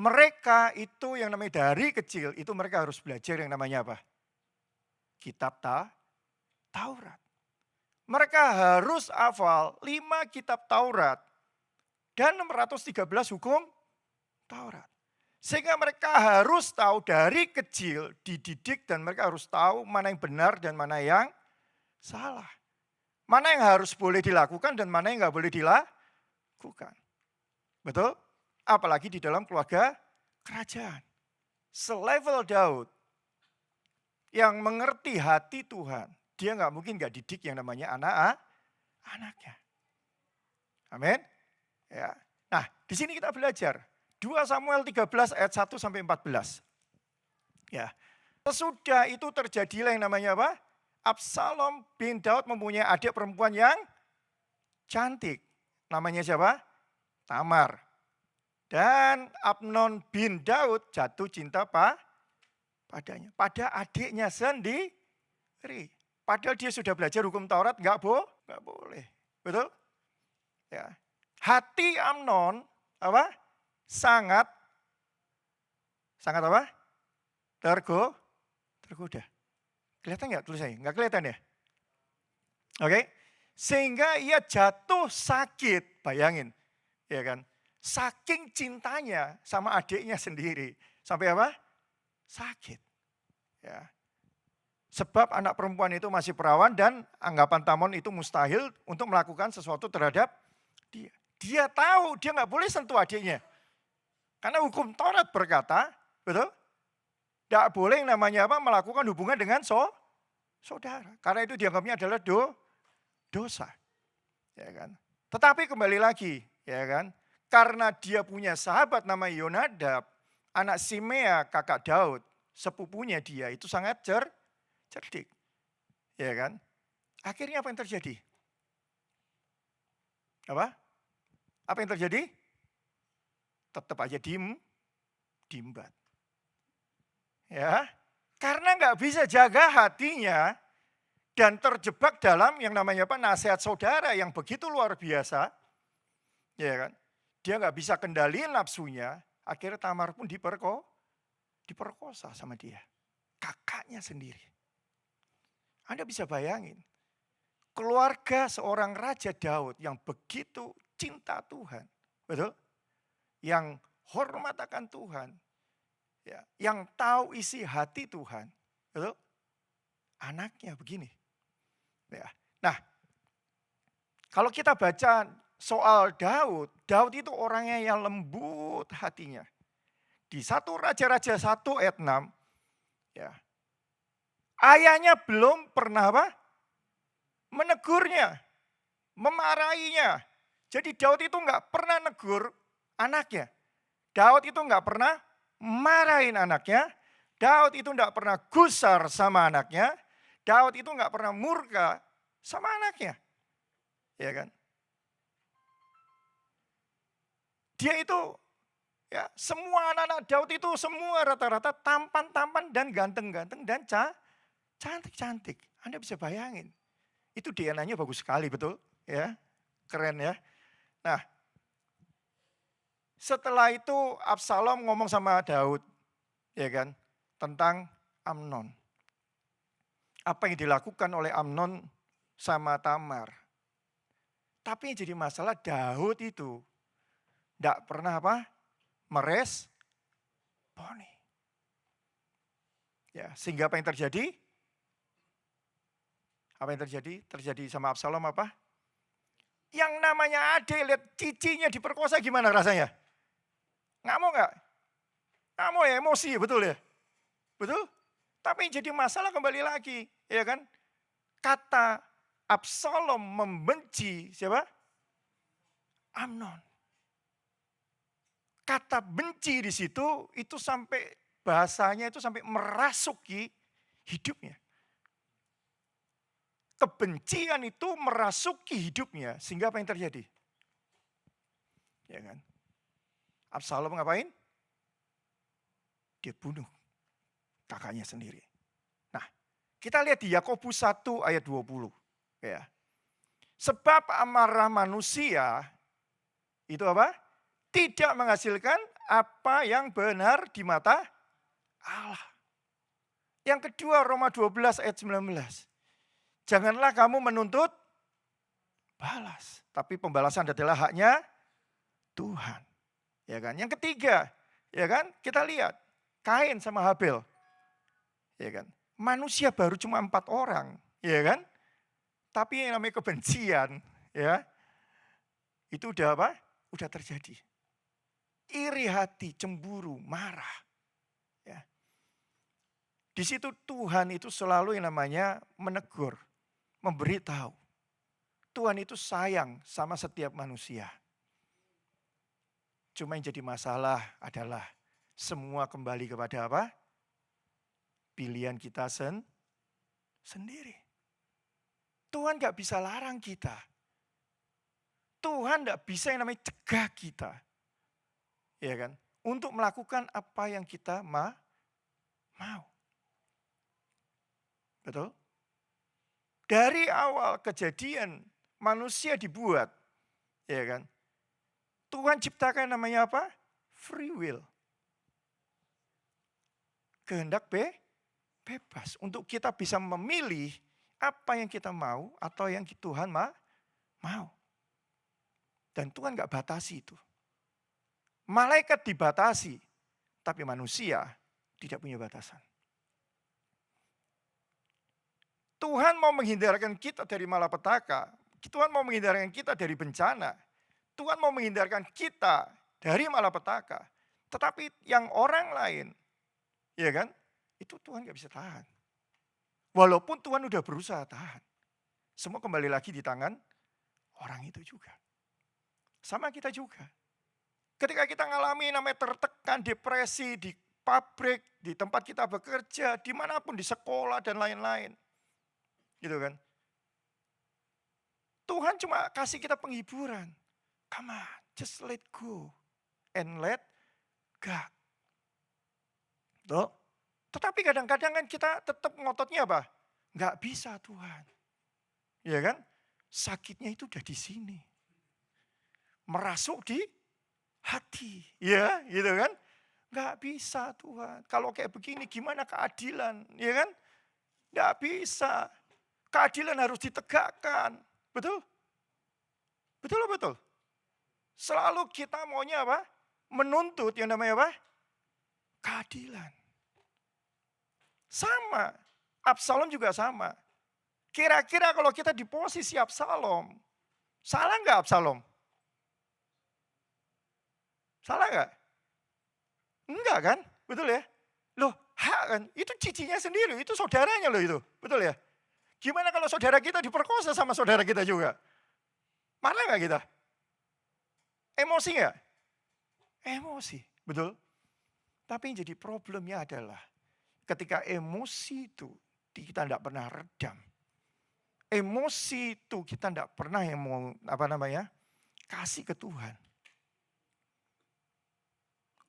mereka itu yang namanya dari kecil, itu mereka harus belajar yang namanya apa? Kitab Taurat. Mereka harus hafal 5 kitab Taurat dan 613 hukum Taurat. Sehingga mereka harus tahu dari kecil dididik dan mereka harus tahu mana yang benar dan mana yang salah. Mana yang harus boleh dilakukan dan mana yang nggak boleh dilakukan. Betul? Apalagi di dalam keluarga kerajaan. Selevel Daud yang mengerti hati Tuhan. Dia nggak mungkin nggak didik yang namanya anaknya. Amin. Ya. Nah, di sini kita belajar 2 Samuel 13 ayat 1 sampai 14. Ya. Sesudah itu terjadilah yang namanya apa? Absalom bin Daud mempunyai adik perempuan yang cantik. Namanya siapa? Tamar. Dan Amnon bin Daud jatuh cinta padanya. Pada adiknya sendiri. Padahal dia sudah belajar hukum Taurat, enggak boleh. Betul? Ya. hati Amnon apa? Sangat apa? Tergoda. Kelihatan nggak tulisannya? Nggak kelihatan ya? Oke. Sehingga ia jatuh sakit, bayangin. Ya kan? Saking cintanya sama adiknya sendiri. Sampai apa? Sakit. Ya. Sebab anak perempuan itu masih perawan dan anggapan Tamon itu mustahil untuk melakukan sesuatu terhadap dia. Dia tahu dia nggak boleh sentuh adiknya. Karena hukum Taurat berkata, betul? Tidak boleh yang namanya apa? Melakukan hubungan dengan saudara. Karena itu dianggapnya adalah dosa. Ya kan? Tetapi kembali lagi, ya kan? Karena dia punya sahabat nama Yonadab, anak Simea, kakak Daud, sepupunya dia itu sangat cerdik. Ya kan? Akhirnya apa yang terjadi? Apa? Apa yang terjadi? Tetap aja diembat. Ya, karena nggak bisa jaga hatinya dan terjebak dalam yang namanya apa nasihat saudara yang begitu luar biasa, ya kan? Dia nggak bisa kendaliin nafsunya, akhirnya Tamar pun diperkosa sama dia, kakaknya sendiri. Anda bisa bayangin, keluarga seorang Raja Daud yang begitu cinta Tuhan, betul? Yang hormat akan Tuhan, ya, yang tahu isi hati Tuhan, betul? Anaknya begini. Ya. Nah, kalau kita baca soal Daud, Daud itu orangnya yang lembut hatinya. Di 1 Raja-Raja 1 ayat 6, ya, ayahnya belum pernah apa? Menegurnya, memarahinya. Jadi Daud itu nggak pernah negur anaknya. Daud itu nggak pernah marahin anaknya. Daud itu nggak pernah gusar sama anaknya. Daud itu nggak pernah murka sama anaknya. Ya kan? Dia itu, ya, semua anak-anak Daud itu semua rata-rata tampan-tampan dan ganteng-ganteng dan cantik-cantik. Anda bisa bayangin. Itu DNA-nya bagus sekali, betul? Ya, keren ya. Nah, setelah itu Absalom ngomong sama Daud, ya kan, tentang Amnon. Apa yang dilakukan oleh Amnon sama Tamar. Tapi yang jadi masalah Daud itu tidak pernah apa? Meresponi. Ya, sehingga apa yang terjadi? Apa yang terjadi? Terjadi sama Absalom apa? Yang namanya adik, lihat cicinya diperkosa gimana rasanya? Nggak mau nggak? Nggak mau ya, emosi, betul ya? Betul? Tapi yang jadi masalah kembali lagi, ya kan? Kata Absalom membenci siapa? Amnon. Kata benci di situ itu sampai bahasanya itu sampai merasuki hidupnya. Kebencian itu merasuki hidupnya sehingga apa yang terjadi? Ya kan? Absalom ngapain? Dia bunuh kakaknya sendiri. Nah, kita lihat di Yakobus 1 ayat 20. Ya. Sebab amarah manusia itu apa? Tidak menghasilkan apa yang benar di mata Allah. Yang kedua Roma 12 ayat 19. Janganlah kamu menuntut balas, tapi pembalasan adalah haknya Tuhan. Ya kan? Yang ketiga, ya kan? Kita lihat Kain sama Habel. Ya kan? Manusia baru cuma 4 orang, ya kan? Tapi yang namanya kebencian, ya. Itu udah apa? Udah terjadi. Iri hati, cemburu, marah. Ya. Di situ Tuhan itu selalu yang namanya menegur, memberitahu. Tuhan itu sayang sama setiap manusia. Cuma yang jadi masalah adalah semua kembali kepada apa? Pilihan kita sendiri. Tuhan gak bisa larang kita. Tuhan gak bisa yang namanya cegah kita. Ya kan? Untuk melakukan apa yang kita mau. Betul? Dari awal kejadian manusia dibuat, ya kan? Tuhan ciptakan namanya apa? Free will. Kehendak bebas. Untuk kita bisa memilih apa yang kita mau atau yang Tuhan mau. Dan Tuhan gak batasi itu. Malaikat dibatasi, tapi manusia tidak punya batasan. Tuhan mau menghindarkan kita dari malapetaka. Tuhan mau menghindarkan kita dari bencana. Tuhan mau menghindarkan kita dari malapetaka. Tetapi yang orang lain, ya kan, itu Tuhan gak bisa tahan. Walaupun Tuhan udah berusaha tahan. Semua kembali lagi di tangan orang itu juga. Sama kita juga. Ketika kita ngalami namanya tertekan, depresi, di pabrik, di tempat kita bekerja, dimanapun, di sekolah dan lain-lain. Gitu kan. Tuhan cuma kasih kita penghiburan. Come on, just let go. And let God. Tuh. Tetapi kadang-kadang kan kita tetap ngototnya apa? Nggak bisa Tuhan. Ya kan? Sakitnya itu udah di sini. Merasuk di hati. Ya, gitu kan? Nggak bisa Tuhan. Kalau kayak begini gimana keadilan? Ya kan? Nggak bisa. Keadilan harus ditegakkan. Betul? Betul atau betul? Selalu kita maunya apa? Menuntut yang namanya apa? Keadilan. Sama. Absalom juga sama. Kira-kira kalau kita di posisi Absalom, salah nggak Absalom? Salah nggak? Enggak kan? Betul ya? Loh, hak kan? Itu cicinya sendiri, itu saudaranya loh itu. Betul ya? Gimana kalau saudara kita diperkosa sama saudara kita juga? Marah nggak kita? Emosi nggak? Emosi, betul. Tapi yang jadi problemnya adalah ketika emosi itu kita tidak pernah redam. Emosi itu kita tidak pernah yang mau kasih ke Tuhan.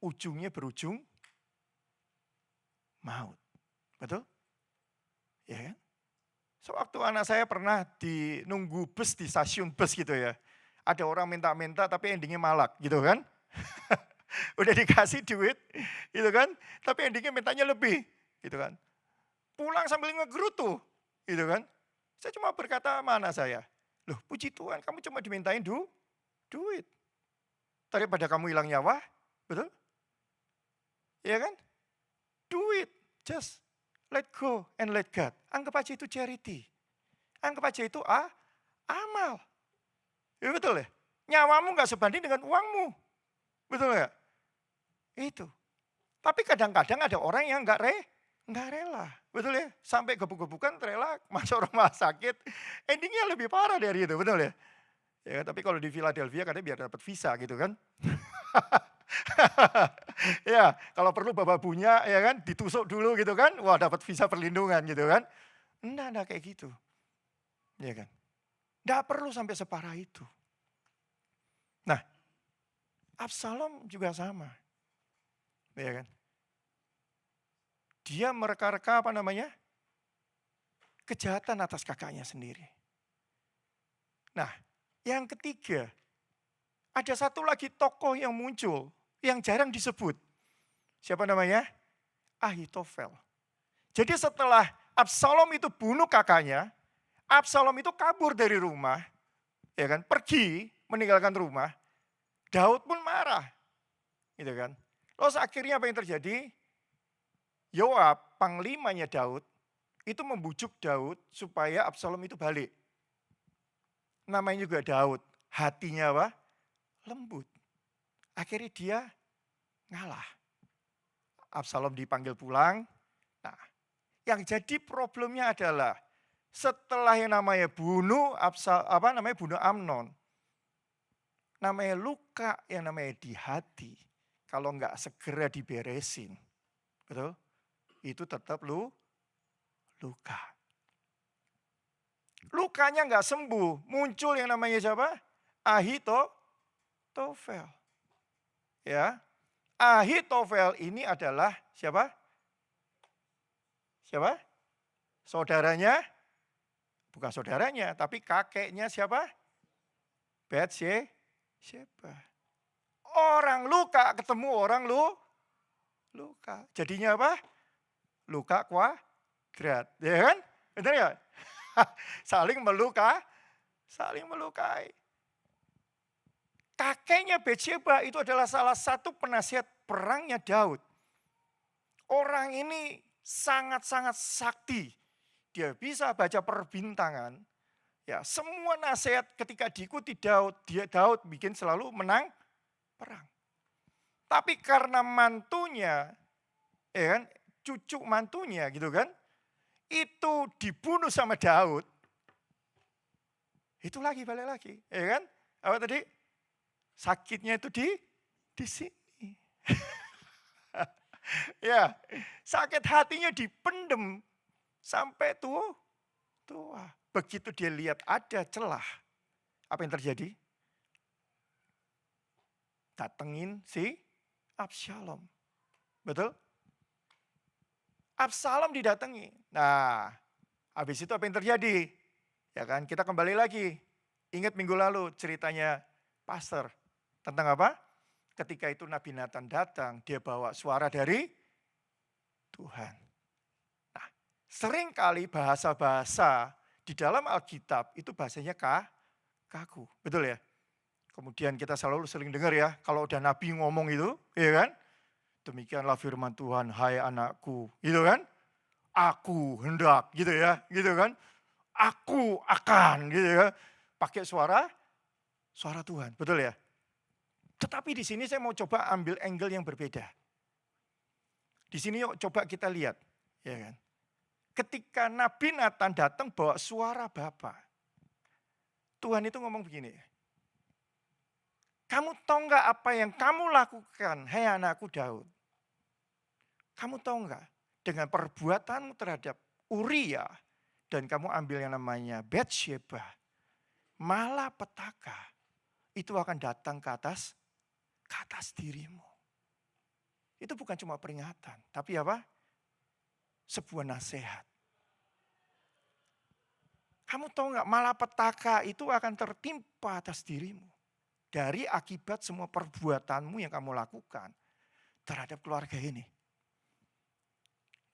Ujungnya berujung maut. Betul? Ya kan? Sewaktu anak saya pernah nunggu bus di stasiun bus gitu ya. Ada orang minta-minta tapi endingnya malak gitu kan. Udah dikasih duit gitu kan. Tapi endingnya mintanya lebih gitu kan. Pulang sambil ngegerutu gitu kan. Saya cuma berkata sama anak saya. Loh puji Tuhan kamu cuma dimintain duit. Daripada kamu hilang nyawa. Betul? Iya kan? Duit. Just let go and let God. Anggap aja itu charity. Anggap aja itu amal. Ya betul ya? Nyawamu gak sebanding dengan uangmu. Betul ya? Itu. Tapi kadang-kadang ada orang yang gak rela. Betul ya? Sampai gebuk-gebukan rela masuk rumah sakit. Endingnya lebih parah dari itu. Betul ya? Ya tapi kalau di Philadelphia katanya biar dapat visa gitu kan. Ya, kalau perlu babunya ya kan ditusuk dulu gitu kan. Wah, dapat visa perlindungan gitu kan. Enggak kayak gitu. Ya kan? Enggak perlu sampai separah itu. Nah, Absalom juga sama. Ya kan? Dia mereka-reka kejahatan atas kakaknya sendiri. Nah, yang ketiga, ada satu lagi tokoh yang muncul, yang jarang disebut. Siapa namanya? Ahitofel. Jadi setelah Absalom itu bunuh kakaknya, Absalom itu kabur dari rumah, ya kan, pergi meninggalkan rumah, Daud pun marah. Gitu kan. Terus akhirnya apa yang terjadi? Yoab, panglimanya Daud, itu membujuk Daud supaya Absalom itu balik. Namanya juga Daud, hatinya apa? Lembut. Akhirnya dia ngalah. Absalom dipanggil pulang. Nah, yang jadi problemnya adalah setelah yang namanya bunuh Amnon, namanya luka yang namanya di hati. Kalau enggak segera diberesin, betul? Itu tetap luka. Lukanya enggak sembuh, muncul yang namanya siapa? Ahitofel. Ya. Ahitofel ini adalah siapa? Siapa? Saudaranya? Bukan saudaranya, tapi kakeknya siapa? Bathsheba. Orang luka ketemu orang luka. Jadinya apa? Luka kuadrat. Ya kan? Benar ya? Saling melukai. Kakeknya Betsheba itu adalah salah satu penasihat perangnya Daud. Orang ini sangat-sangat sakti. Dia bisa baca perbintangan. Ya, semua nasihat ketika diikuti Daud bikin selalu menang perang. Tapi karena mantunya, ya kan, cucu mantunya gitu kan, itu dibunuh sama Daud. Itu balik lagi, ya kan? Apa tadi? Sakitnya itu di sini. Ya, sakit hatinya dipendem sampai tua. Begitu dia lihat ada celah, apa yang terjadi? Datengin si Absalom. Betul? Absalom didatangi. Nah, habis itu apa yang terjadi? Ya kan, kita kembali lagi. Ingat minggu lalu ceritanya pastor. Tentang apa? Ketika itu Nabi Nathan datang, dia bawa suara dari Tuhan. Nah, seringkali bahasa-bahasa di dalam Alkitab itu bahasanya kaku. Betul ya? Kemudian kita selalu sering dengar ya, kalau udah Nabi ngomong itu, ya kan? Demikianlah firman Tuhan, hai anakku, gitu kan? Aku hendak, gitu ya, gitu kan? Aku akan, gitu ya. Pakai suara Tuhan, betul ya? Tetapi di sini saya mau coba ambil angle yang berbeda. Di sini yuk coba kita lihat, ya kan? Ketika Nabi Nathan datang bawa suara Bapa, Tuhan itu ngomong begini, kamu tahu nggak apa yang kamu lakukan, hai anakku Daud? Kamu tahu nggak dengan perbuatanmu terhadap Uria dan kamu ambil yang namanya Betsheba, malapetaka itu akan datang ke atas dirimu. Itu bukan cuma peringatan, tapi apa? Sebuah nasihat. Kamu tahu nggak malapetaka itu akan tertimpa atas dirimu dari akibat semua perbuatanmu yang kamu lakukan terhadap keluarga ini.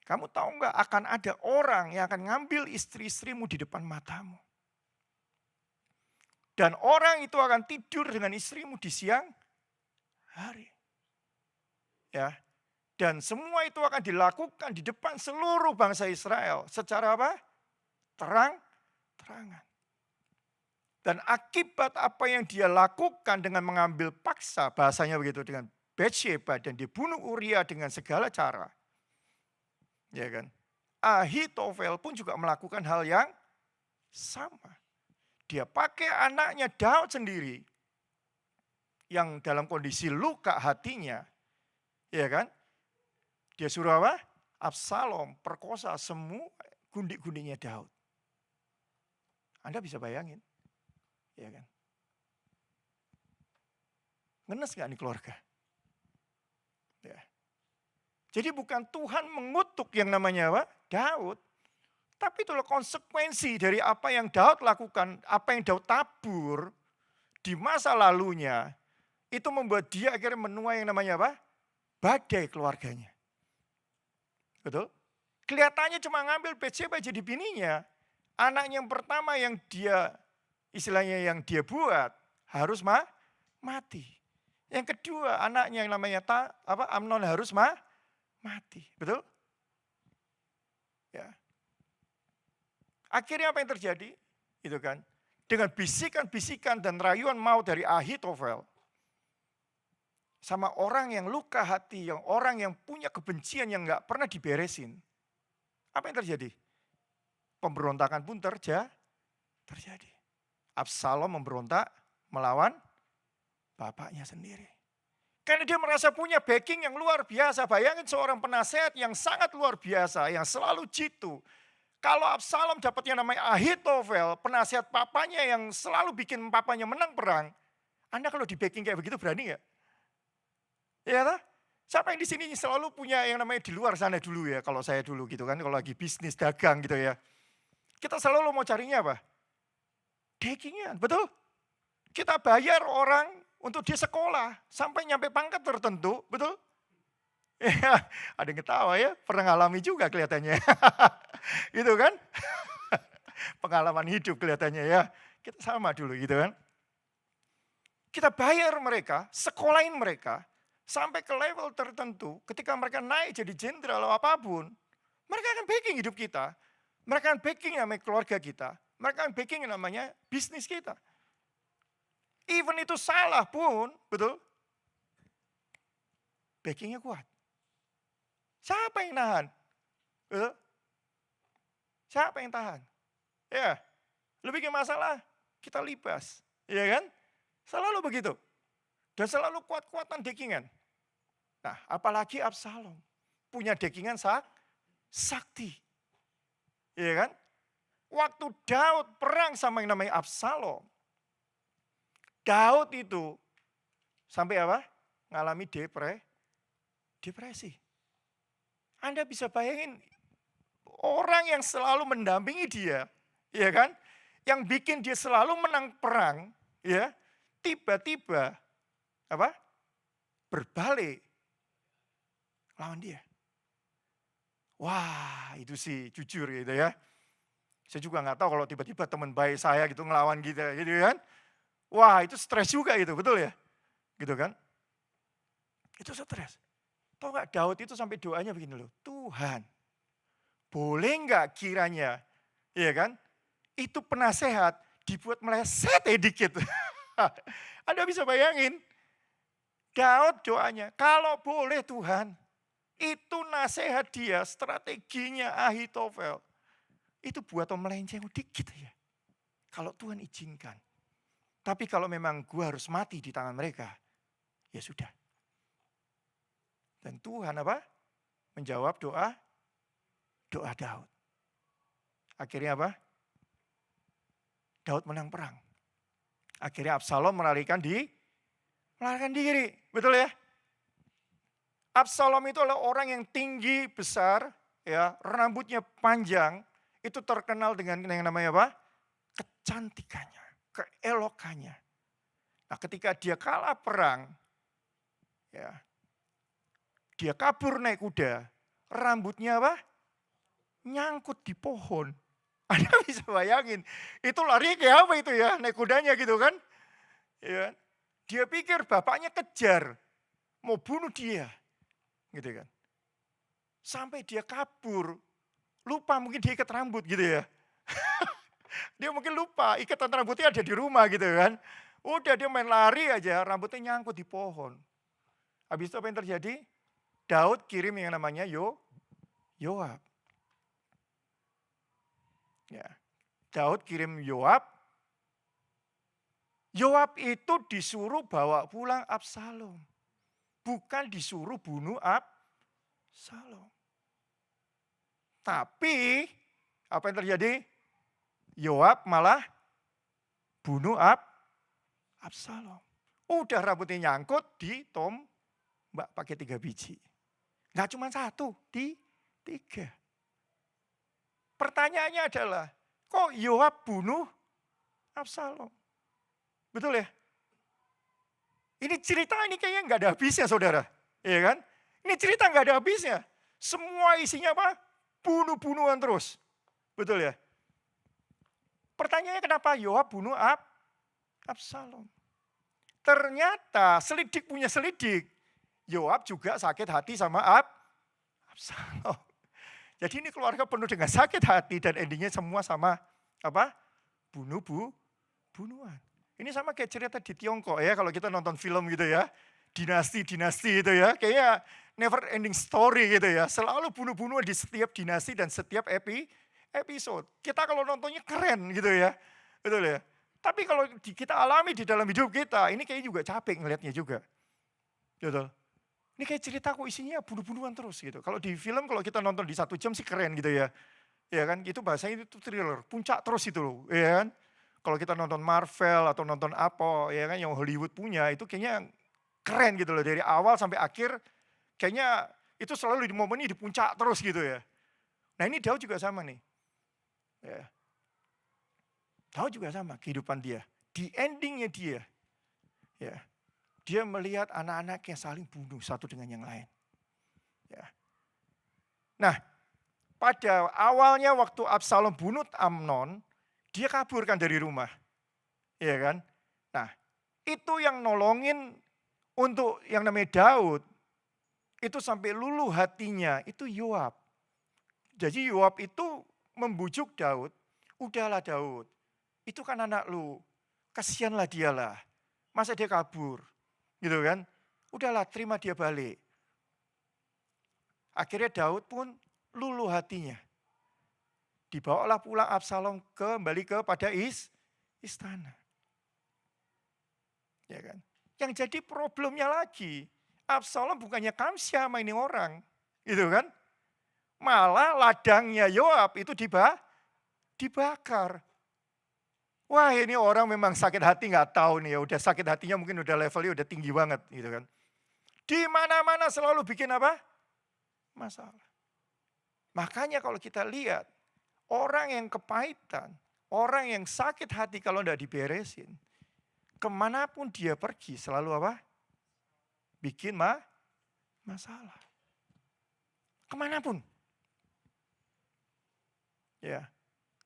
Kamu tahu nggak akan ada orang yang akan ngambil istri-istrimu di depan matamu. Dan orang itu akan tidur dengan istrimu di siang hari. Ya. Dan semua itu akan dilakukan di depan seluruh bangsa Israel. Secara apa? Terang-terangan. Dan akibat apa yang dia lakukan dengan mengambil paksa, bahasanya begitu, dengan Betsheba dan dibunuh Uria dengan segala cara. Ya kan? Ahitofel pun juga melakukan hal yang sama. Dia pakai anaknya Daud sendiri yang dalam kondisi luka hatinya, ya kan? Dia suruh apa? Absalom perkosa semua gundik-gundiknya Daud. Anda bisa bayangin, ya kan? Ngenes gak nih keluarga? Ya. Jadi bukan Tuhan mengutuk yang namanya apa? Daud. Tapi itulah konsekuensi dari apa yang Daud lakukan, apa yang Daud tabur di masa lalunya, itu membuat dia akhirnya menuai yang namanya apa? Badai keluarganya. Betul? Kelihatannya cuma ngambil Betsheba jadi bininya. Anaknya yang pertama yang dia, istilahnya yang dia buat, harus mati. Yang kedua anaknya yang namanya Amnon harus mati. Betul? Ya. Akhirnya apa yang terjadi? Itu kan. Dengan bisikan-bisikan dan rayuan maut dari Ahitofel. Sama orang yang luka hati, yang orang yang punya kebencian yang gak pernah diberesin. Apa yang terjadi? Pemberontakan pun terjadi. Absalom memberontak melawan bapaknya sendiri. Karena dia merasa punya backing yang luar biasa. Bayangin seorang penasehat yang sangat luar biasa, yang selalu jitu. Kalau Absalom dapat yang namanya Ahitofel, penasihat papanya yang selalu bikin papanya menang perang. Anda kalau di backing kayak begitu berani gak? Ya tak? Siapa yang di sini selalu punya yang namanya di luar sana dulu ya, kalau saya dulu gitu kan, kalau lagi bisnis dagang gitu ya. Kita selalu mau carinya apa? Backing-nya, betul? Kita bayar orang untuk dia sekolah sampai nyampe pangkat tertentu, betul? Ya, ada yang ketawa ya, pernah ngalami juga kelihatannya. Gitu kan? Pengalaman hidup kelihatannya ya. Kita sama dulu gitu kan. Kita bayar mereka, sekolahin mereka, sampai ke level tertentu, ketika mereka naik jadi jenderal atau apapun, mereka akan backing hidup kita. Mereka akan backing namanya keluarga kita. Mereka akan backing namanya bisnis kita. Even itu salah pun, betul? Backingnya kuat. Siapa yang nahan? Betul? Siapa yang tahan? Ya, lu bikin masalah, kita libas. Ya kan? Selalu begitu. Dan selalu kuat-kuatan dekingan. Nah, apalagi Absalom. Punya dekingan sakti. Ya kan? Waktu Daud perang sama yang namanya Absalom. Daud itu sampai apa? Ngalami depresi. Anda bisa bayangin orang yang selalu mendampingi dia, ya kan? Yang bikin dia selalu menang perang, ya, tiba-tiba apa? Berbalik lawan dia. Wah, itu sih jujur gitu ya. Saya juga nggak tahu kalau tiba-tiba teman baik saya gitu ngelawan kita gitu kan. Wah, itu stres juga gitu, betul ya? Gitu kan? Itu stres. Tahu nggak Daud itu sampai doanya begini loh, Tuhan, boleh nggak kiranya, ya kan? Itu penasehat dibuat meleset dikit. Anda bisa bayangin, Daud doanya, kalau boleh Tuhan, itu nasihat dia, strateginya Ahitofel, itu buat melenceng dikit ya. Kalau Tuhan izinkan. Tapi kalau memang gue harus mati di tangan mereka, ya sudah. Dan Tuhan apa? Menjawab doa Daud. Akhirnya apa? Daud menang perang. Akhirnya Absalom melarikan diri. Betul ya? Absalom itu adalah orang yang tinggi, besar, ya, rambutnya panjang, itu terkenal dengan yang namanya apa? Kecantikannya, keelokannya. Nah, ketika dia kalah perang, ya, dia kabur naik kuda, rambutnya apa? Nyangkut di pohon. Anda bisa bayangin, itu lari kayak apa itu ya, naik kudanya gitu kan. Ya, dia pikir bapaknya kejar, mau bunuh dia. Gitu kan. Sampai dia kabur, lupa mungkin dia ikat rambut gitu ya. Dia mungkin lupa, ikatan rambutnya ada di rumah gitu kan. Udah dia main lari aja, rambutnya nyangkut di pohon. Habis itu apa yang terjadi? Daud kirim yang namanya Yoab. Ya. Daud kirim Yoab. Yoab itu disuruh bawa pulang Absalom. Bukan disuruh bunuh Absalom. Tapi apa yang terjadi? Yoab malah bunuh Absalom. Udah rambutnya nyangkut di tombak pakai 3 biji. Nggak cuma 1, 3. Pertanyaannya adalah, kok Yoab bunuh Absalom? Betul ya? Ini cerita ini kayaknya nggak ada habisnya saudara. Iya kan? Ini cerita nggak ada habisnya. Semua isinya apa? Bunuh-bunuhan terus. Betul ya? Pertanyaannya kenapa Yoab bunuh Absalom? Ternyata selidik punya selidik. Yoab juga sakit hati sama Absalom. Jadi ini keluarga penuh dengan sakit hati dan endingnya semua sama apa? Bunuhan. Ini sama kayak cerita di Tiongkok ya, kalau kita nonton film gitu ya. Dinasti-dinasti itu ya, kayaknya never ending story gitu ya. Selalu bunuh-bunuhan di setiap dinasti dan setiap episode. Kita kalau nontonnya keren gitu ya. Betul ya. Tapi kalau kita alami di dalam hidup kita, ini kayaknya juga capek ngelihatnya juga. Betul. Ini kayak cerita kok isinya bunuh-bunuhan terus gitu. Kalau di film, kalau kita nonton di 1 jam sih keren gitu ya. Ya kan, itu bahasanya itu thriller, puncak terus itu loh. Ya kan. Kalau kita nonton Marvel atau nonton apa, ya kan yang Hollywood punya, itu kayaknya keren gitu loh. Dari awal sampai akhir, kayaknya itu selalu di momen ini di puncak terus gitu ya. Nah ini Daud juga sama nih. Ya. Daud juga sama kehidupan dia. Di endingnya dia. Ya. Dia melihat anak-anaknya saling bunuh satu dengan yang lain. Ya. Nah, pada awalnya waktu Absalom bunuh Amnon, dia kabur kan dari rumah. Iya kan? Nah, itu yang nolongin untuk yang namanya Daud, itu sampai luluh hatinya, itu Yoab. Jadi Yoab itu membujuk Daud, udahlah Daud, itu kan anak lu, kasihanlah dialah, masa dia kabur, gitu kan? Udahlah terima dia balik. Akhirnya Daud pun luluh hatinya. Dibawalah pulang Absalom kembali kepada istana. Ya kan? Yang jadi problemnya lagi, Absalom bukannya kamsya sama ini orang, gitu kan? Malah ladangnya Yoab itu dibakar. Wah ini orang memang sakit hati nggak tahu nih ya, udah sakit hatinya mungkin udah levelnya udah tinggi banget gitu kan. Di mana-mana selalu bikin apa? Masalah. Makanya kalau kita lihat orang yang kepahitan, orang yang sakit hati kalau tidak diberesin, kemanapun dia pergi selalu apa? Bikin masalah. Kemanapun. Ya,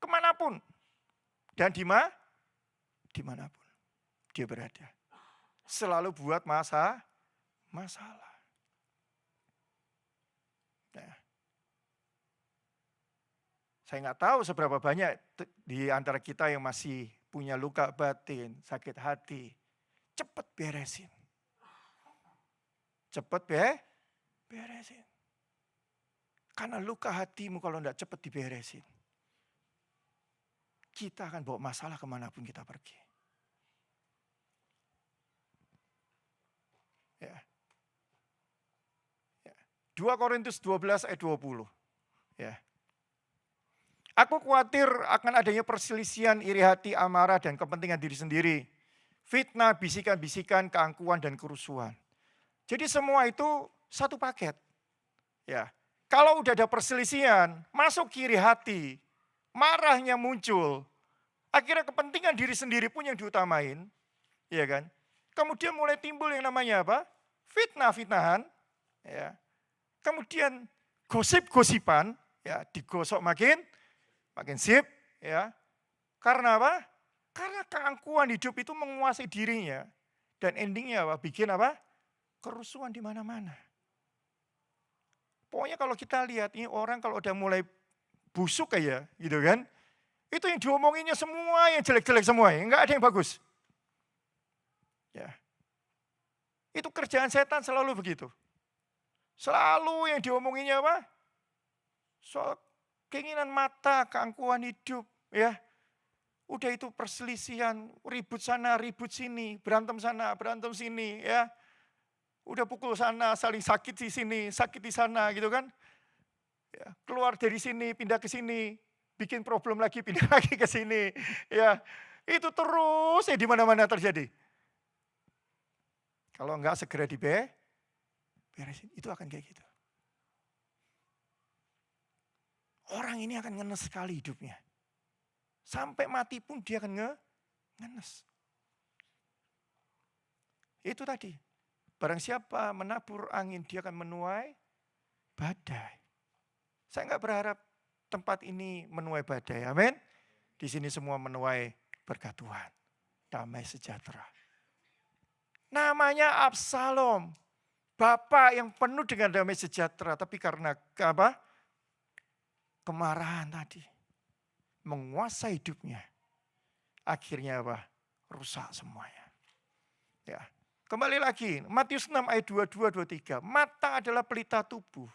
kemanapun. Dan dimanapun dia berada. Selalu buat masalah. Nah, saya nggak tahu seberapa banyak di antara kita yang masih punya luka batin, sakit hati. Cepat beresin. Cepat beresin. Karena luka hatimu kalau tidak cepat diberesin, kita akan bawa masalah kemanapun kita pergi. Ya. 2 Korintus 12 ayat 20. Ya. Aku khawatir akan adanya perselisihan, iri hati, amarah, dan kepentingan diri sendiri. Fitnah, bisikan-bisikan, keangkuhan, dan kerusuhan. Jadi semua itu satu paket. Ya. Kalau udah ada perselisihan, masuk iri hati, marahnya muncul. Akhirnya kepentingan diri sendiri pun yang diutamain. Ya kan? Kemudian mulai timbul yang namanya apa? Fitnah-fitnahan. Ya. Kemudian gosip-gosipan. Ya, digosok makin sip. Ya. Karena apa? Karena keangkuhan hidup itu menguasai dirinya. Dan endingnya apa? Bikin apa? Kerusuhan di mana-mana. Pokoknya kalau kita lihat ini orang kalau udah mulai busuk kayak gitu kan. Itu yang diomonginnya semua yang jelek-jelek semua, enggak ada yang bagus. Ya. Itu kerjaan setan selalu begitu. Selalu yang diomonginnya apa? Soal keinginan mata, keangkuhan hidup, ya. Udah itu perselisihan, ribut sana, ribut sini, berantem sana, berantem sini, ya. Udah pukul sana, saling sakit di sini, sakit di sana gitu kan. Ya, keluar dari sini, pindah ke sini, bikin problem lagi, pindah lagi ke sini. Ya, itu terus di mana-mana terjadi. Kalau enggak segera beresin, itu akan kayak gitu. Orang ini akan ngenes sekali hidupnya. Sampai mati pun dia akan ngenes. Itu tadi. Barang siapa menabur angin, dia akan menuai badai. Saya enggak berharap tempat ini menuai badai. Amin. Di sini semua menuai berkat Tuhan. Damai sejahtera. Namanya Absalom. Bapak yang penuh dengan damai sejahtera. Tapi karena apa? Kemarahan tadi. Menguasai hidupnya. Akhirnya apa? Rusak semuanya. Ya. Kembali lagi. Matius 6 ayat 22-23. Mata adalah pelita tubuh.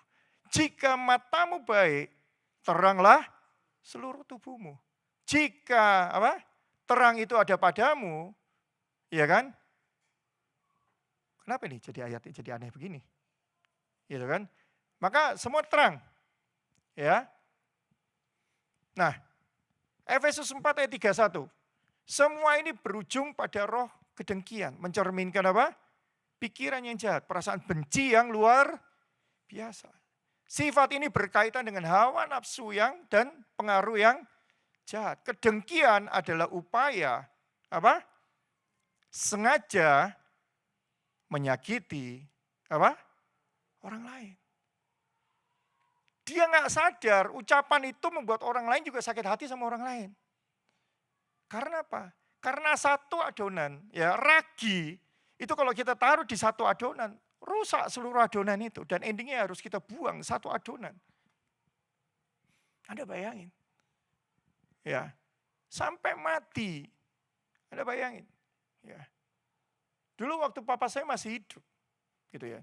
Jika matamu baik, teranglah seluruh tubuhmu. Jika apa? Terang itu ada padamu, ya kan? Kenapa nih jadi ayat jadi aneh begini? Gitu kan? Maka semua terang. Ya. Nah, Efesus 4 ayat 31. Semua ini berujung pada roh kedengkian, mencerminkan apa? Pikiran yang jahat, perasaan benci yang luar biasa. Sifat ini berkaitan dengan hawa nafsu yang dan pengaruh yang jahat. Kedengkian adalah upaya apa? Sengaja menyakiti apa? Orang lain. Dia nggak sadar ucapan itu membuat orang lain juga sakit hati sama orang lain. Karena apa? Karena satu adonan, ya ragi, itu kalau kita taruh di satu adonan, rusak seluruh adonan itu. Dan endingnya harus kita buang satu adonan. Anda bayangin. Ya, sampai mati. Anda bayangin. Ya. Dulu waktu papa saya masih hidup, gitu ya.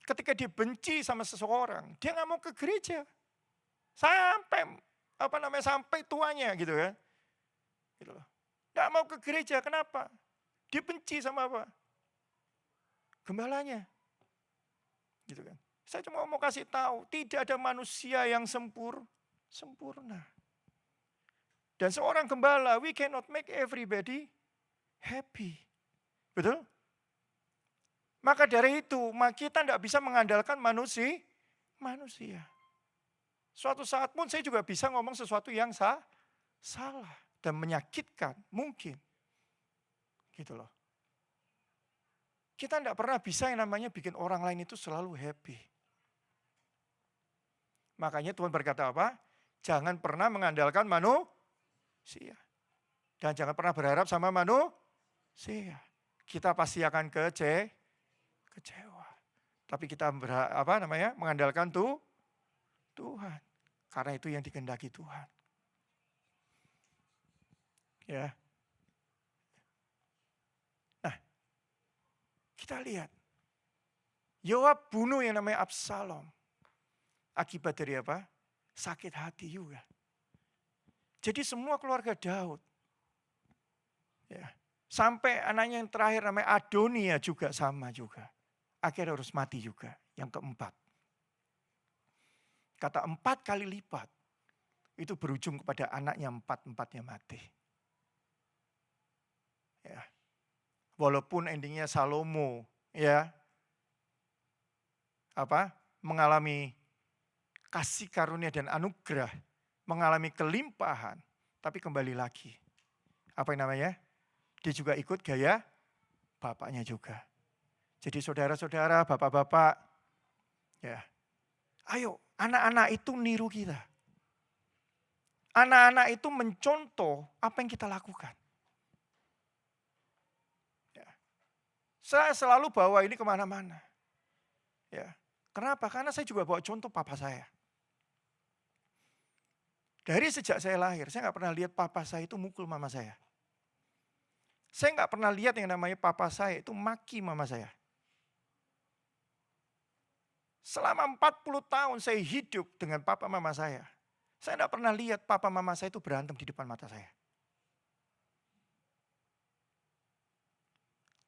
Ketika dia benci sama seseorang, dia nggak mau ke gereja. Sampai tuanya gitu kan. Gitu loh. Nggak mau ke gereja, kenapa? Dia benci sama apa? Gembalanya. Gitu kan. Saya cuma mau kasih tahu, tidak ada manusia yang sempurna. Dan seorang gembala, we cannot make everybody happy. Betul? Maka dari itu, kita tidak bisa mengandalkan manusia. Suatu saat pun saya juga bisa ngomong sesuatu yang salah dan menyakitkan, mungkin. Gitu loh. Kita tidak pernah bisa yang namanya bikin orang lain itu selalu happy. Makanya Tuhan berkata apa? Jangan pernah mengandalkan manusia. Dan jangan pernah berharap sama manusia. Kita pasti akan kecewa. Tapi kita mengandalkan Tuhan. Karena itu yang dikehendaki Tuhan. Ya. Nah, kita lihat. Yoab bunuh yang namanya Absalom. Akibat dari apa? Sakit hati juga. Jadi semua keluarga Daud. Ya. Sampai anaknya yang terakhir namanya Adonia juga sama juga. Akhirnya harus mati juga. Yang keempat. Kata 4 kali lipat. Itu berujung kepada anaknya 4-4-nya mati. Ya. Walaupun endingnya Salomo mengalami kasih karunia dan anugerah, mengalami kelimpahan, tapi kembali lagi. Apa yang namanya? Dia juga ikut gaya bapaknya juga. Jadi saudara-saudara, bapak-bapak, ya, ayo anak-anak itu niru kita. Anak-anak itu mencontoh apa yang kita lakukan. Ya. Saya selalu bawa ini kemana-mana. Ya. Kenapa? Karena saya juga bawa contoh papa saya. Dari sejak saya lahir, saya nggak pernah lihat papa saya itu mukul mama saya. Saya nggak pernah lihat yang namanya papa saya itu maki mama saya. Selama 40 tahun saya hidup dengan papa mama saya nggak pernah lihat papa mama saya itu berantem di depan mata saya.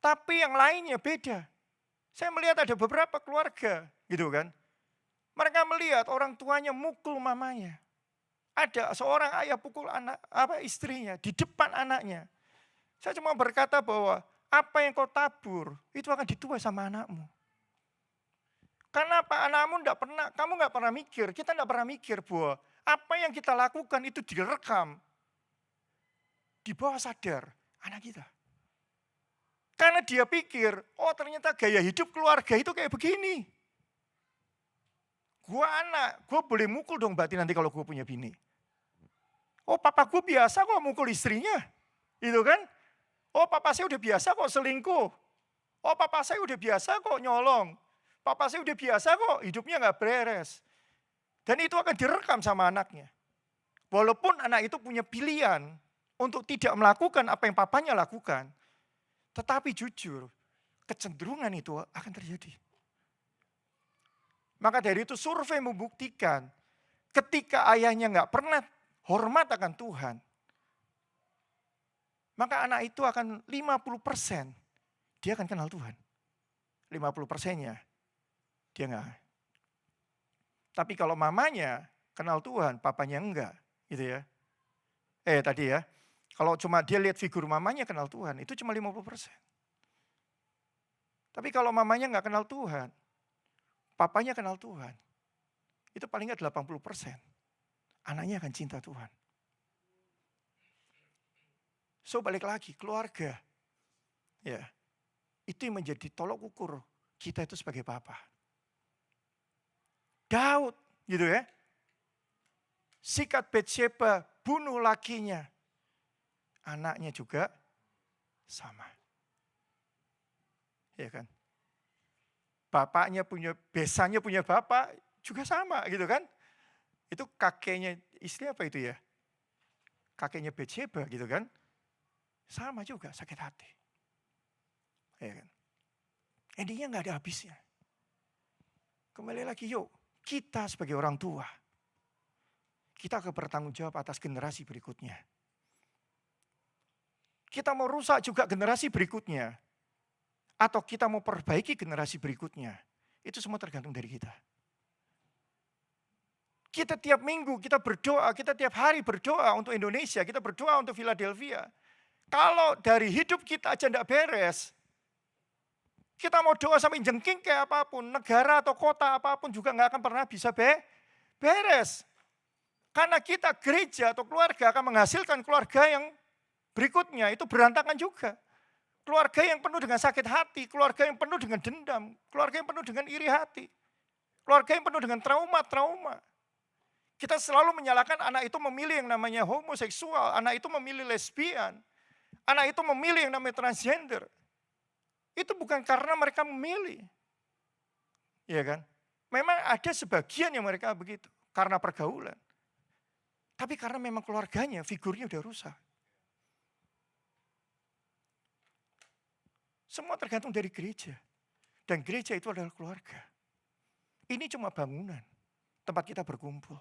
Tapi yang lainnya beda. Saya melihat ada beberapa keluarga, gitu kan. Mereka melihat orang tuanya mukul mamanya. Ada seorang ayah pukul istrinya di depan anaknya. Saya cuma berkata bahwa apa yang kau tabur itu akan dituai sama anakmu. Karena apa? Kamu nggak pernah mikir, kita nggak pernah mikir bahwa apa yang kita lakukan itu direkam di bawah sadar anak kita. Karena dia pikir, oh ternyata gaya hidup keluarga itu kayak begini. Gue boleh mukul dong berarti nanti kalau gue punya bini. Oh papa gue biasa kok mukul istrinya. Itu kan. Oh papa saya udah biasa kok selingkuh. Oh papa saya udah biasa kok nyolong. Papa saya udah biasa kok hidupnya gak beres. Dan itu akan direkam sama anaknya. Walaupun anak itu punya pilihan untuk tidak melakukan apa yang papanya lakukan. Tetapi jujur, kecenderungan itu akan terjadi. Maka dari itu survei membuktikan ketika ayahnya gak pernah hormat akan Tuhan, maka anak itu akan 50% dia akan kenal Tuhan. 50%-nya dia enggak. Tapi kalau mamanya kenal Tuhan, papanya enggak, gitu ya. Tadi ya, kalau cuma dia lihat figur mamanya kenal Tuhan, itu cuma 50%. Tapi kalau mamanya enggak kenal Tuhan, papanya kenal Tuhan, itu paling enggak 80%. Anaknya akan cinta Tuhan. So balik lagi, keluarga. Ya. Itu yang menjadi tolok ukur kita itu sebagai bapa. Daud gitu ya. Sikat Batsheba, bunuh lakinya. Anaknya juga sama. Ya kan? Bapaknya punya, besannya punya bapak juga sama gitu kan. Itu kakeknya, istri apa itu ya? Kakeknya Batsheba gitu kan. Sama juga sakit hati. Ya kan? Endingnya gak ada habisnya. Kembali lagi yuk, kita sebagai orang tua, kita akan bertanggung jawab atas generasi berikutnya. Kita mau rusak juga generasi berikutnya. Atau kita mau perbaiki generasi berikutnya. Itu semua tergantung dari kita. Kita tiap minggu, kita berdoa, kita tiap hari berdoa untuk Indonesia, kita berdoa untuk Philadelphia. Kalau dari hidup kita aja tidak beres, kita mau doa sampai jengking kayak apapun, negara atau kota apapun juga nggak akan pernah bisa beres. Karena kita gereja atau keluarga akan menghasilkan keluarga yang berikutnya, itu berantakan juga. Keluarga yang penuh dengan sakit hati, keluarga yang penuh dengan dendam, keluarga yang penuh dengan iri hati, keluarga yang penuh dengan trauma-trauma. Kita selalu menyalahkan anak itu memilih yang namanya homoseksual, anak itu memilih lesbian, anak itu memilih yang namanya transgender. Itu bukan karena mereka memilih. Ya kan? Memang ada sebagian yang mereka begitu, karena pergaulan. Tapi karena memang keluarganya, figurnya udah rusak. Semua tergantung dari gereja. Dan gereja itu adalah keluarga. Ini cuma bangunan, tempat kita berkumpul.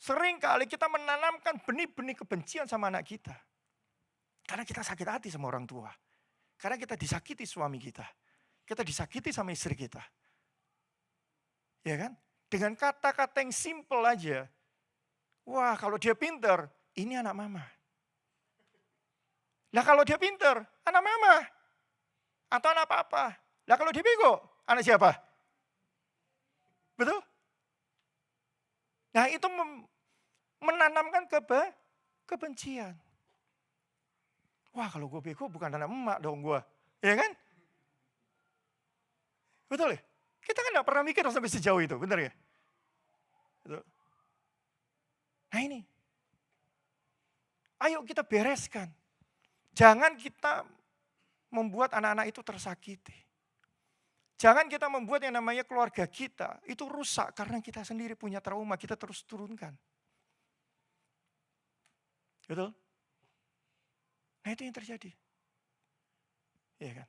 Sering kali kita menanamkan benih-benih kebencian sama anak kita. Karena kita sakit hati sama orang tua. Karena kita disakiti suami kita. Kita disakiti sama istri kita. Ya kan? Dengan kata-kata yang simple aja. Wah, kalau dia pinter, ini anak mama. Lah kalau dia pinter, anak mama. Atau anak papa. Lah kalau dia bego, anak siapa? Betul? Nah itu menanamkan kebencian. Wah kalau gue bego bukan anak emak dong gue. Ya kan? Betul ya? Kita kan gak pernah mikir sampai sejauh itu, benar ya? Betul. Nah ini. Ayo kita bereskan. Jangan kita membuat anak-anak itu tersakiti. Jangan kita membuat yang namanya keluarga kita itu rusak karena kita sendiri punya trauma, kita terus turunkan. Betul? Nah itu yang terjadi. Iya kan?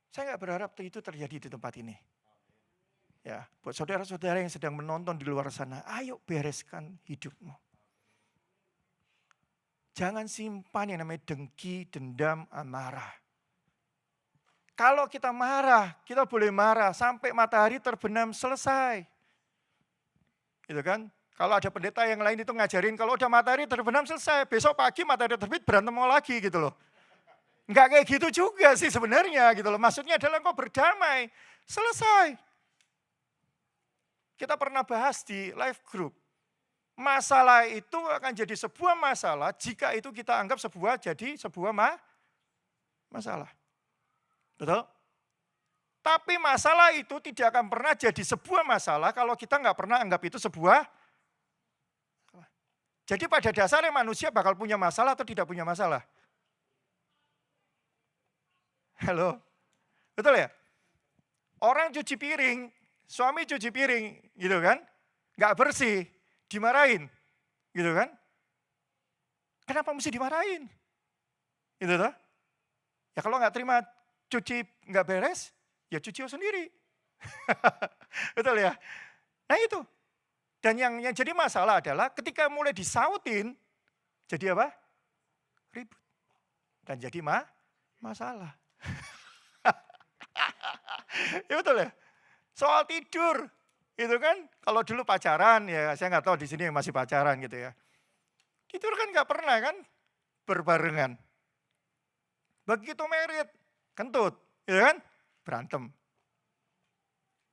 Saya nggak berharap itu terjadi di tempat ini. Ya, buat saudara-saudara yang sedang menonton di luar sana, ayo bereskan hidupmu. Jangan simpan yang namanya dengki, dendam, amarah. Kalau kita marah, kita boleh marah sampai matahari terbenam selesai. Gitu kan? Kalau ada pendeta yang lain itu ngajarin kalau udah matahari terbenam selesai, besok pagi matahari terbit berantem mau lagi gitu loh. Enggak kayak gitu juga sih sebenarnya gitu loh. Maksudnya adalah kau berdamai, selesai. Kita pernah bahas di live group. Masalah itu akan jadi sebuah masalah jika itu kita anggap jadi sebuah masalah. Betul? Tapi masalah itu tidak akan pernah jadi sebuah masalah kalau kita nggak pernah anggap itu sebuah. Jadi pada dasarnya manusia bakal punya masalah atau tidak punya masalah? Halo? Betul ya? Orang cuci piring, suami cuci piring gitu kan, nggak bersih, dimarahin, gitu kan? Kenapa mesti dimarahin? Gitu toh? Ya kalau nggak terima cuci nggak beres, ya cuci sendiri. Betul ya? Nah itu. Dan yang jadi masalah adalah ketika mulai disautin, jadi apa? Ribut. Dan jadi masalah. Ya betul ya? Soal tidur, itu kan kalau dulu pacaran ya saya nggak tahu di sini yang masih pacaran gitu ya. Tidur kan nggak pernah kan berbarengan. Begitu merit, kentut, gitu kan? Berantem.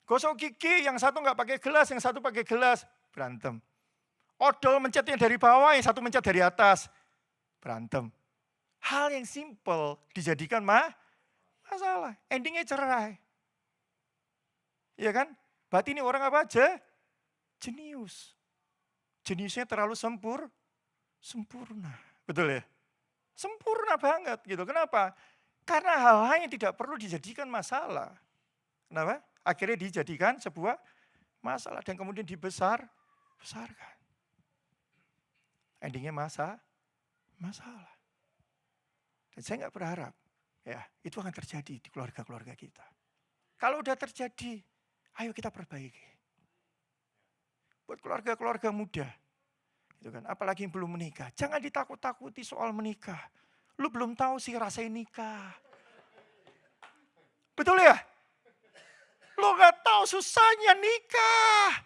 Gosok gigi, yang satu nggak pakai gelas, yang satu pakai gelas, berantem. Odol mencetnya dari bawah, yang satu mencet dari atas, berantem. Hal yang simple dijadikan masalah. Endingnya cerai. Iya kan? Berarti ini orang apa aja? Jenius. Jeniusnya terlalu sempurna. Betul ya? Sempurna banget gitu. Kenapa? Karena hal-hal yang tidak perlu dijadikan masalah. Kenapa? Akhirnya dijadikan sebuah masalah dan kemudian dibesarkan. Endingnya masalah. Dan saya nggak berharap ya itu akan terjadi di keluarga-keluarga kita. Kalau udah terjadi, ayo kita perbaiki. Buat keluarga-keluarga muda, gitu kan? Apalagi yang belum menikah, jangan ditakut-takuti soal menikah. Lu belum tahu sih rasain nikah. Betul ya? Lu gak tahu susahnya nikah.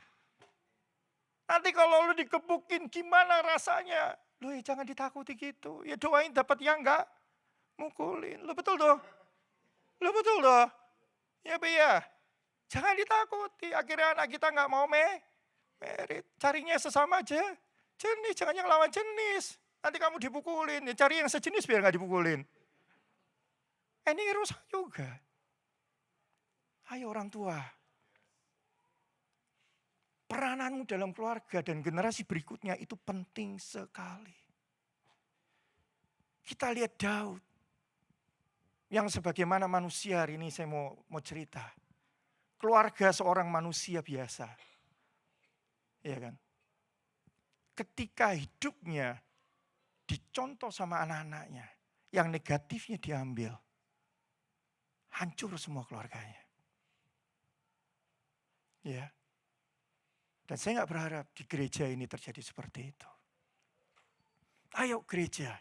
Nanti kalau lu dikebukin gimana rasanya? Lu ya jangan ditakuti gitu. Ya doain dapat yang enggak mukulin. Lu betul doh? Ya Be ya. Jangan ditakuti. Akhirnya anak kita enggak mau merit. Carinya sesama aja. Jenis, jangan yang lawan jenis. Nanti kamu dipukulin. Ya cari yang sejenis biar enggak dipukulin. Ini rusak juga. Ayo orang tua. Perananmu dalam keluarga dan generasi berikutnya itu penting sekali. Kita lihat Daud. Yang sebagaimana manusia hari ini saya mau cerita. Keluarga seorang manusia biasa. Iya kan? Ketika hidupnya dicontoh sama anak-anaknya. Yang negatifnya diambil. Hancur semua keluarganya. Ya. Dan saya nggak berharap di gereja ini terjadi seperti itu. Ayo gereja,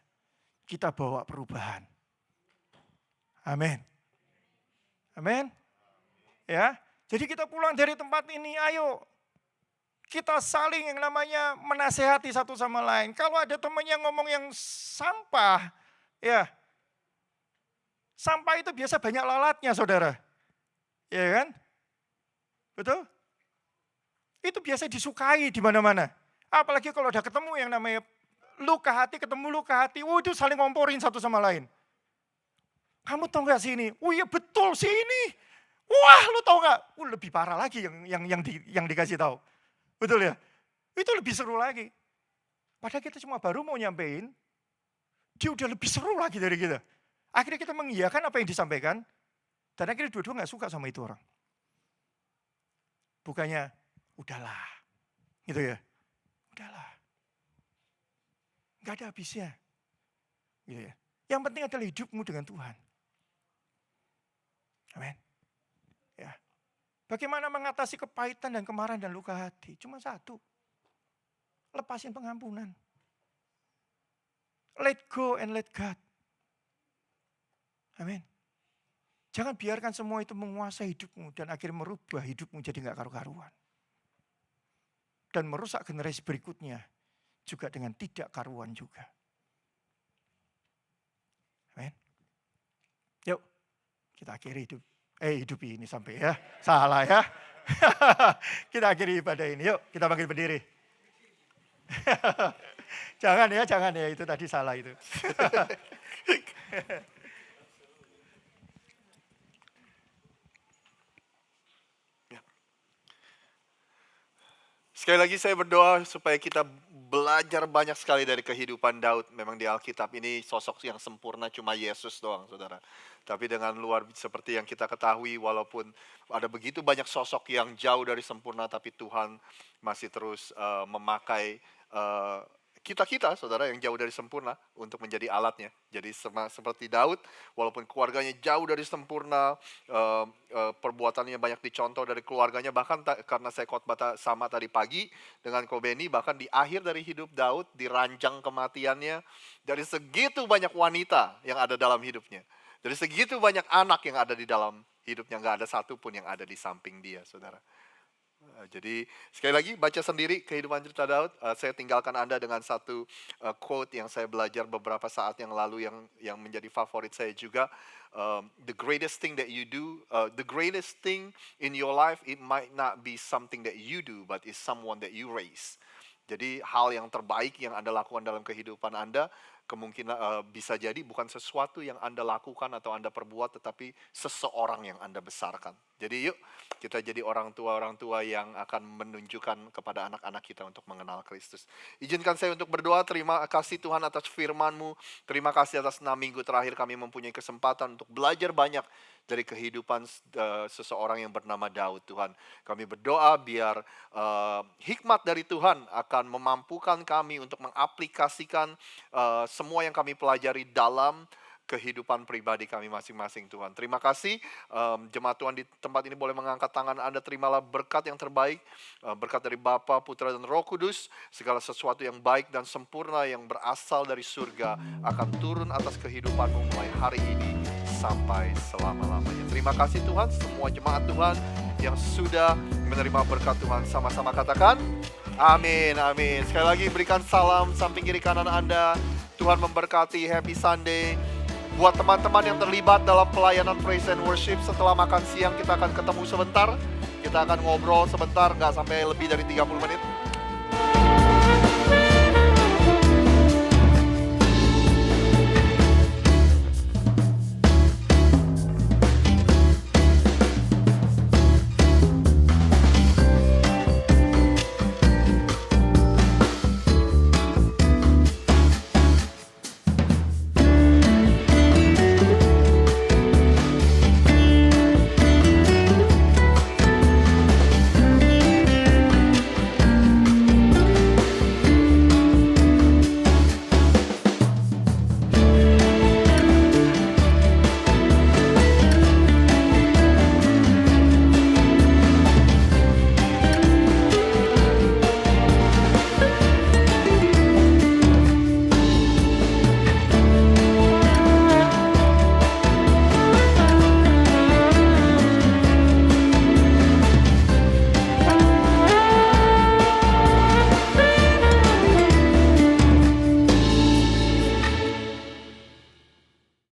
kita bawa perubahan. Amin. Amin. Ya, jadi kita pulang dari tempat ini, ayo kita saling yang namanya menasehati satu sama lain. Kalau ada teman yang ngomong yang sampah, ya, sampah itu biasa banyak lalatnya, saudara. Ya kan? Betul? Itu biasa disukai di mana-mana. Apalagi kalau udah ketemu yang namanya luka hati, ketemu luka hati, itu saling ngomporin satu sama lain. Kamu tahu gak sih ini? Oh iya betul sih ini. Wah lu tahu gak? Lebih parah lagi yang dikasih tahu. Betul ya? Itu lebih seru lagi. Padahal kita cuma baru mau nyampein, dia udah lebih seru lagi dari kita. Akhirnya kita mengiyakan apa yang disampaikan, dan akhirnya dua-dua gak suka sama itu orang. Bukannya, udahlah. Gitu ya. Udahlah. Gak ada habisnya. Gitu ya. Yang penting adalah hidupmu dengan Tuhan. Amin. Ya. Bagaimana mengatasi kepahitan dan kemarahan dan luka hati? Cuma satu. Lepasin pengampunan. Let go and let God. Amin. Jangan biarkan semua itu menguasai hidupmu dan akhirnya merubah hidupmu jadi gak karu-karuan. Dan merusak generasi berikutnya juga dengan tidak karuan juga. Amin. Yuk, kita akhiri hidup ini sampai ya. Salah ya. Kita akhiri ibadah ini. Yuk, kita bangkit berdiri. Jangan ya, itu tadi salah itu. Sekali lagi saya berdoa supaya kita belajar banyak sekali dari kehidupan Daud. Memang di Alkitab ini sosok yang sempurna cuma Yesus doang, saudara. Tapi dengan luar seperti yang kita ketahui, walaupun ada begitu banyak sosok yang jauh dari sempurna, tapi Tuhan masih terus memakai kita, saudara, yang jauh dari sempurna untuk menjadi alatnya. Jadi seperti Daud, walaupun keluarganya jauh dari sempurna, perbuatannya banyak dicontoh dari keluarganya, bahkan karena saya khotbah sama tadi pagi dengan Kobeni, bahkan di akhir dari hidup Daud, di ranjang kematiannya, dari segitu banyak wanita yang ada dalam hidupnya, dari segitu banyak anak yang ada di dalam hidupnya, nggak ada satupun yang ada di samping dia, saudara. Jadi sekali lagi baca sendiri kehidupan cerita Daud. Saya tinggalkan Anda dengan satu quote yang saya belajar beberapa saat yang lalu yang menjadi favorit saya juga. The greatest thing that you do, the greatest thing in your life, it might not be something that you do, but it's someone that you raise. Jadi hal yang terbaik yang Anda lakukan dalam kehidupan Anda kemungkinan bisa jadi bukan sesuatu yang Anda lakukan atau Anda perbuat, tetapi seseorang yang Anda besarkan. Jadi yuk kita jadi orang tua yang akan menunjukkan kepada anak-anak kita untuk mengenal Kristus. Izinkan saya untuk berdoa. Terima kasih Tuhan atas firman-Mu. Terima kasih atas 6 minggu terakhir kami mempunyai kesempatan untuk belajar banyak dari kehidupan seseorang yang bernama Daud, Tuhan. Kami berdoa biar hikmat dari Tuhan akan memampukan kami untuk mengaplikasikan semua yang kami pelajari dalam kehidupan pribadi kami masing-masing, Tuhan. Terima kasih jemaat Tuhan di tempat ini boleh mengangkat tangan Anda. Terimalah berkat yang terbaik, berkat dari Bapa, Putra dan Roh Kudus. Segala sesuatu yang baik dan sempurna yang berasal dari surga akan turun atas kehidupanmu mulai hari ini sampai selama-lamanya. Terima kasih Tuhan, semua jemaat Tuhan yang sudah menerima berkat Tuhan, sama-sama katakan amin, amin. Sekali lagi berikan salam samping kiri kanan Anda. Tuhan memberkati, happy Sunday. Buat teman-teman yang terlibat dalam pelayanan praise and worship, setelah makan siang kita akan ketemu sebentar. Kita akan ngobrol sebentar, nggak sampai lebih dari 30 menit.